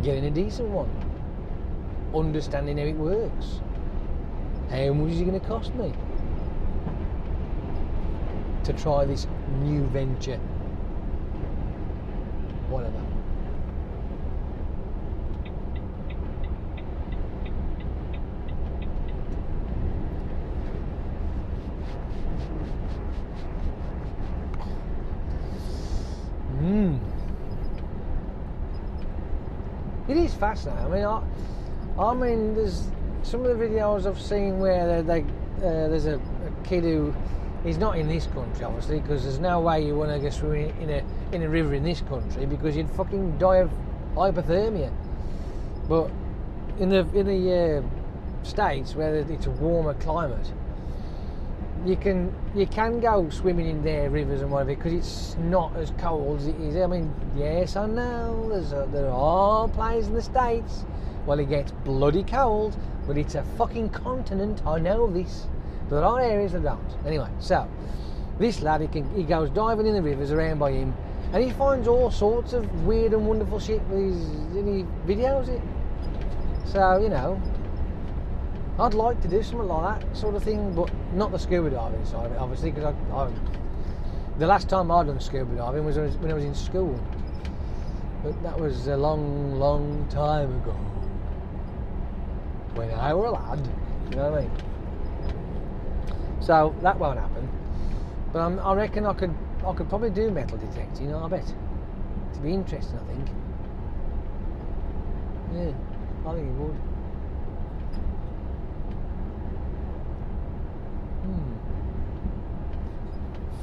getting a decent one, understanding how it works. How much is it going to cost me to try this new venture? Whatever. It is fascinating. I mean, there's some of the videos I've seen where there's a kid who is not in this country, obviously, because there's no way you want to go swimming in a river in this country, because you'd fucking die of hypothermia. But in the States, where it's a warmer climate, you can go swimming in their rivers and whatever, because it's not as cold as it is. I mean, yes, I know there are places in the States where it gets bloody cold, but it's a fucking continent. I know this, but there are areas that don't. Anyway, so This lad, he goes diving in the rivers around by him, and he finds all sorts of weird and wonderful shit and he videos it. So, you know, I'd like to do something like that sort of thing, but not the scuba diving side of it, obviously, because the last time I'd done scuba diving was when I was in school. But that was a long, long time ago. When I were a lad, you know what I mean? So that won't happen. But I reckon I could probably do metal detecting, you know, I bet. It'd be interesting, I think. Yeah, I think it would.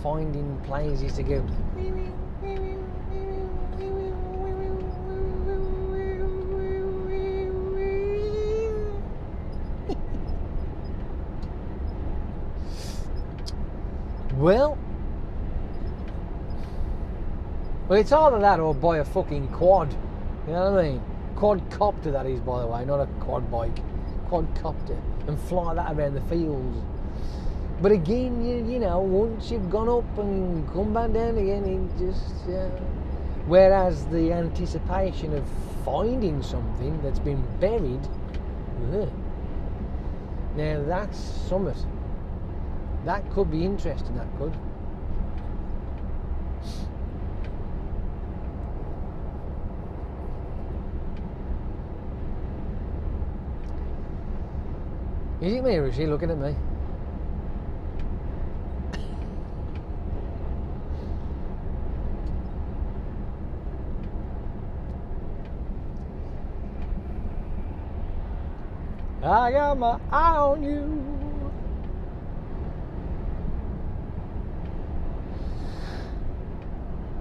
Finding places to go. Well, it's either that or buy a fucking quad. You know what I mean? Quadcopter, that is, by the way, not a quad bike. Quadcopter, and fly that around the fields. But again, you know, once you've gone up and come back down again, it just. Whereas the anticipation of finding something that's been buried, now that's something. That could be interesting, that could. Is it me or is she looking at me? I got my eye on you.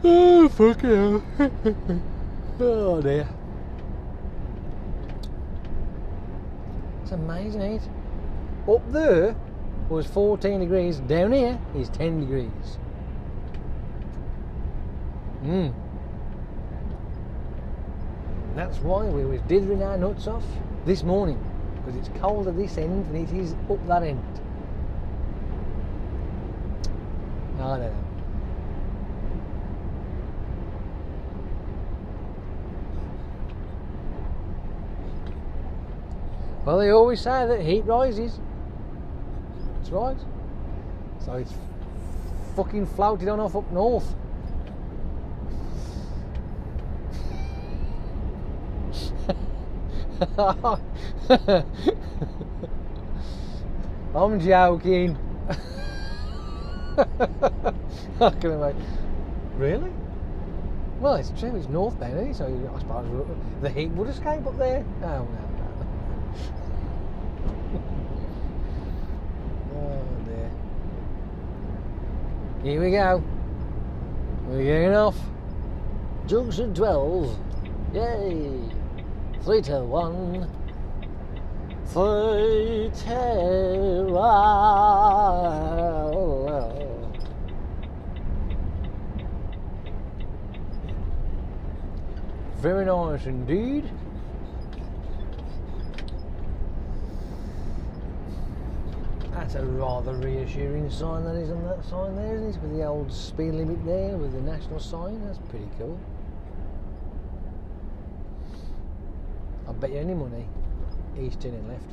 Oh, fuck yeah. Oh dear. It's amazing, ain't it? Up there was 14 degrees, down here is 10 degrees. That's why we was dithering our nuts off this morning, because it's cold at this end and it is up that end. I don't know. Well, they always say that heat rises. That's right. So it's fucking floated on off up north. I'm joking. I can imagine. Really? Well, it's true. It's northbound, isn't it? So I suppose the heat would escape up there. Oh no. Oh dear. Here we go. We're getting off. Junction 12. Yay! 3, 2, 1. 3, 2, 1. Very nice indeed. That's a rather reassuring sign, that is, on that sign there, isn't it? With the old speed limit there, with the national sign. That's pretty cool. I bet you any money he's turning left.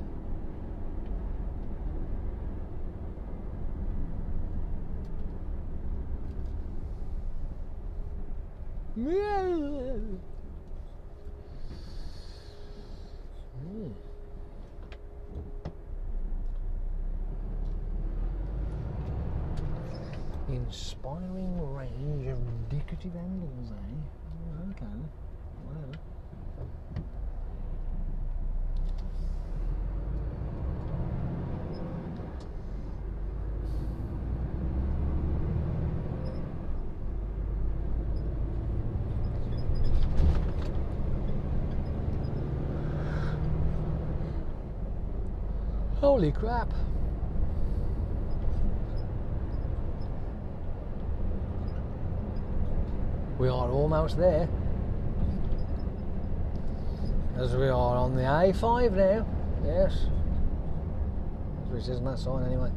Inspiring range of indicative angles, eh? Oh, okay, whatever. Holy crap. We are almost there. As we are on the A5 now. Yes. Which isn't that sign anyway.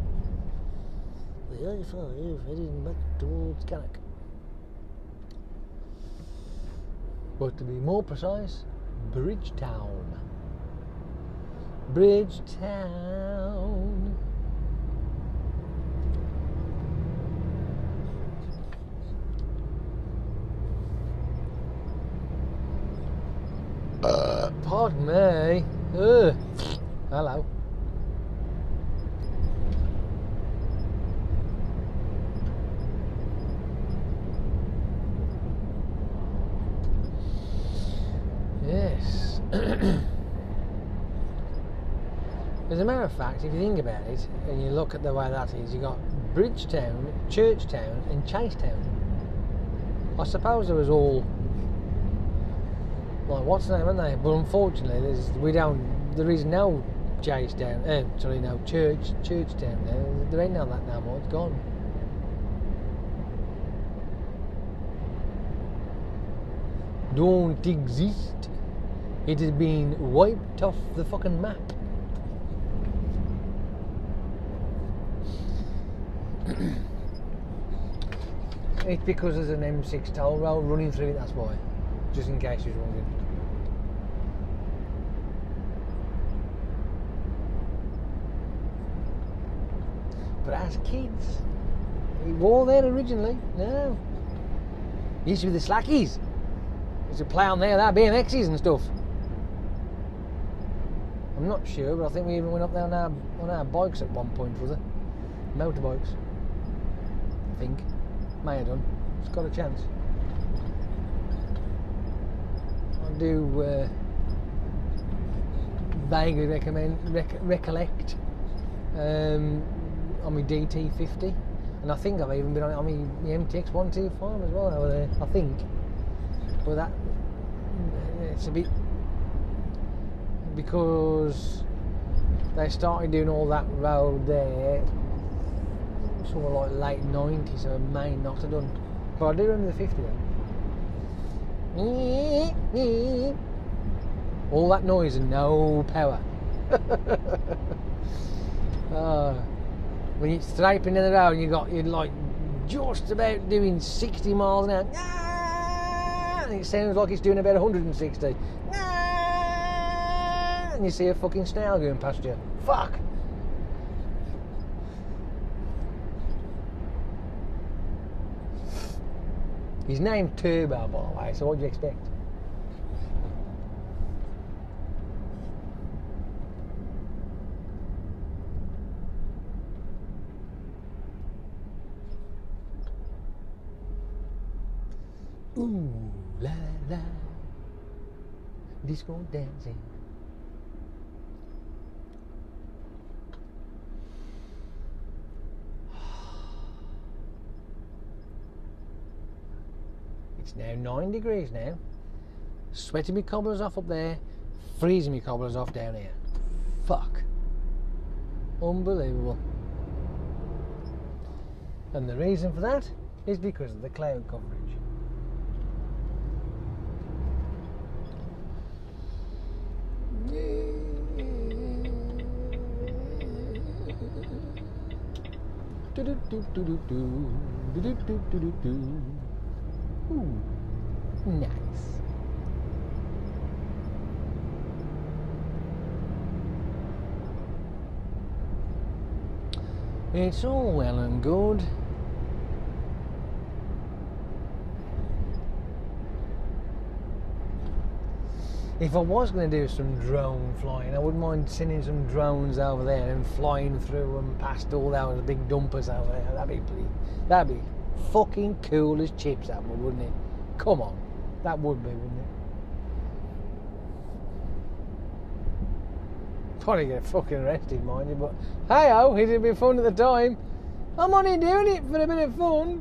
the I-5 heading back towards Cannock. But to be more precise, Bridgetown. Bridgetown. Pardon me. Hello. Yes. As a matter of fact, if you think about it, and you look at the way that is, you got Bridgetown, Churchtown, and Chasetown. I suppose there was all like what's the name, aren't they? But unfortunately, there is no Chasetown. No Churchtown. There ain't none of that no more. It's gone. Don't exist. It has been wiped off the fucking map. It's because there's an M6 toll road running through it, that's why. Just in case you was wondering. But as kids, it wore there originally. No. It used to be the Slackies. It used to play on there, that BMXs and stuff. I'm not sure, but I think we even went up there on our bikes at one point, was it? Motorbikes. I think. May have done. It's got a chance. I do vaguely recollect on my DT50, and I think I've even been on my MTX 125 as well over there, I think. But that it's a bit because they started doing all that road there sort of like late 90s, so I may not have done, but I do remember the 50 then. All that noise and no power. When you're striping in the road and you're like just about doing 60 miles an hour, and it sounds like it's doing about 160, and you see a fucking snail going past you. Fuck. His name's Turbo, by the way, so what do you expect? Ooh, la la, disco dancing. It's now 9 degrees now. Sweating me cobblers off up there, freezing me cobblers off down here. Fuck. Unbelievable. And the reason for that is because of the cloud coverage. Ooh, nice. It's all well and good. If I was going to do some drone flying, I wouldn't mind sending some drones over there and flying through and past all those big dumpers over there. That'd be fucking cool as chips, that would, wouldn't it? Come on, that would be, wouldn't it? Probably get fucking arrested, mind you, but hey-oh, it'd be fun at the time. I'm only doing it for a bit of fun.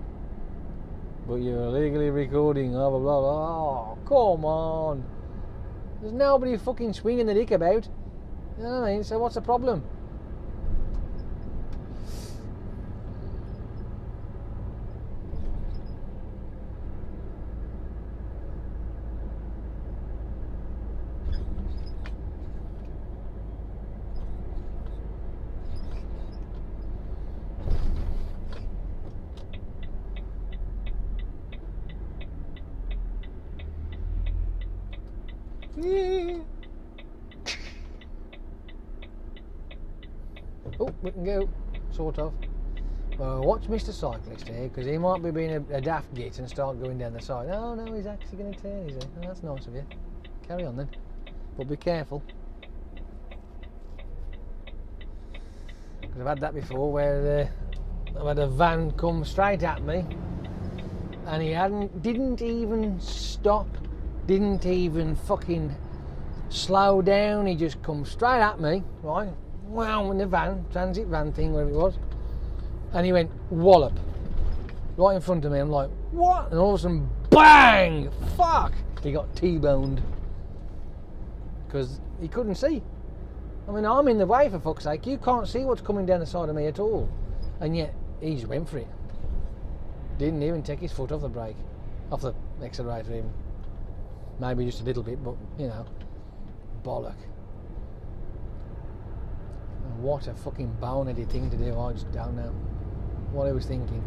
But you're illegally recording, blah blah blah blah. Oh, come on. There's nobody fucking swinging the dick about. You know what I mean? So what's the problem? Yeah. Oh, we can go, sort of. Well, watch Mr. Cyclist here, because he might be being a daft git and start going down the side. Oh no, he's actually going to turn, is he? Oh, that's nice of you. Carry on then. But be careful. Because I've had that before, where I've had a van come straight at me, and he didn't even stop, didn't even fucking slow down. He just come straight at me, right? Wow, in the van, transit van thing, whatever it was, and he went wallop right in front of me. I'm like, what? And all of a sudden, bang! Fuck! He got T-boned because he couldn't see. I mean, I'm in the way, for fuck's sake. You can't see what's coming down the side of me at all, and yet he just went for it. Didn't even take his foot off the brake, off the accelerator even. Maybe just a little bit, but you know, bollock. And what a fucking boneheaded thing to do. I just don't know what I was thinking.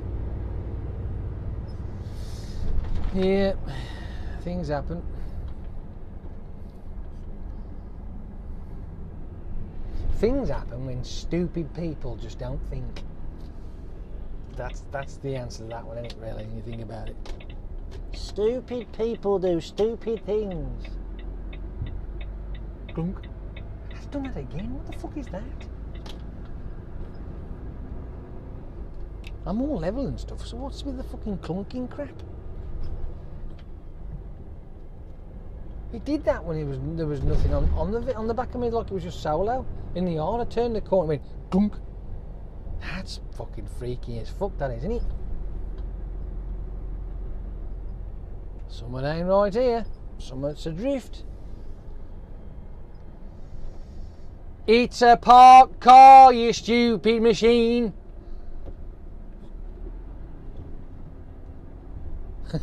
Yeah, things happen. Things happen when stupid people just don't think. That's the answer to that one, isn't it, really, when you think about it? Stupid people do stupid things. Clunk. I've done that again. What the fuck is that? I'm all level and stuff, so what's with the fucking clunking crap? It did that when there was nothing on the back of me, like it was just solo in the yard. I turned the corner and went clunk. That's fucking freaky as fuck, that is, isn't it? Someone ain't right here. Someone's adrift. It's a parked car, you stupid machine.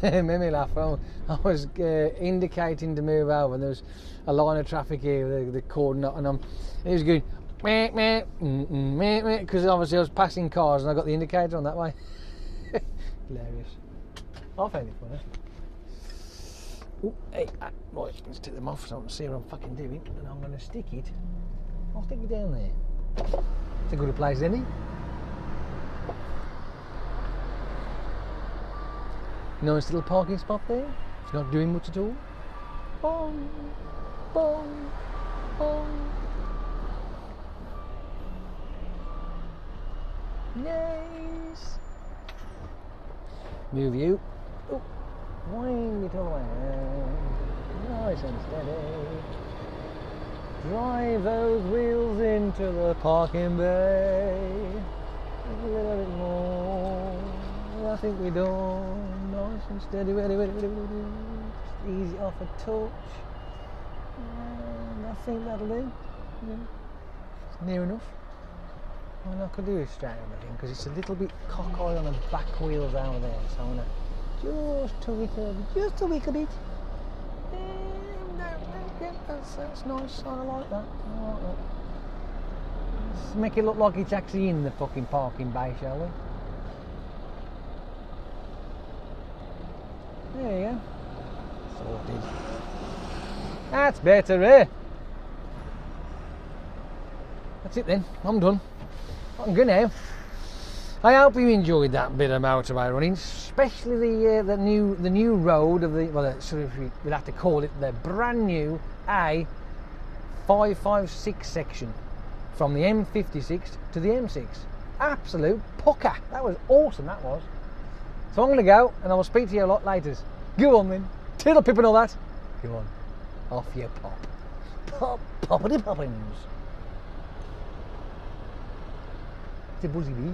Made me laugh. I was indicating to move over, and there was a line of traffic here, the coordinate, and it was going meh, meh, meh, meh, because obviously I was passing cars and I got the indicator on that way. Hilarious. I found it funny. Ooh, hey, right, let's take them off so I can see what I'm fucking doing, and I'm going to stick it. I'll stick it down there. It's a good place, isn't it? Nice little parking spot there. It's not doing much at all. Bong, bong, bong. Nice. Move you. Oh, wind it around. Nice and steady. Drive those wheels into the parking bay. A little bit more. I think we're done. Nice and steady. Ready. Just ease it off a touch. And I think that'll do. Yeah. It's near enough. All I could do is straighten everything because it's a little bit cockeyed on the back wheels out there, so I'm gonna just tweak it just a wee bit. That's nice. I like that. Let's make it look like it's actually in the fucking parking bay, shall we? There you go. Sorted. That's better, eh? That's it then. I'm done. I can go now. I hope you enjoyed that bit of motorway running, especially the new road of the, well, we'll have to call it the brand new A556 section from the M56 to the M6. Absolute pucker. That was awesome, that was. So I'm going to go, and I will speak to you a lot later. Go on then. Tiddle pip and all that. Go on. Off you pop. Pop, poppity poppins. It's a buzzy bee.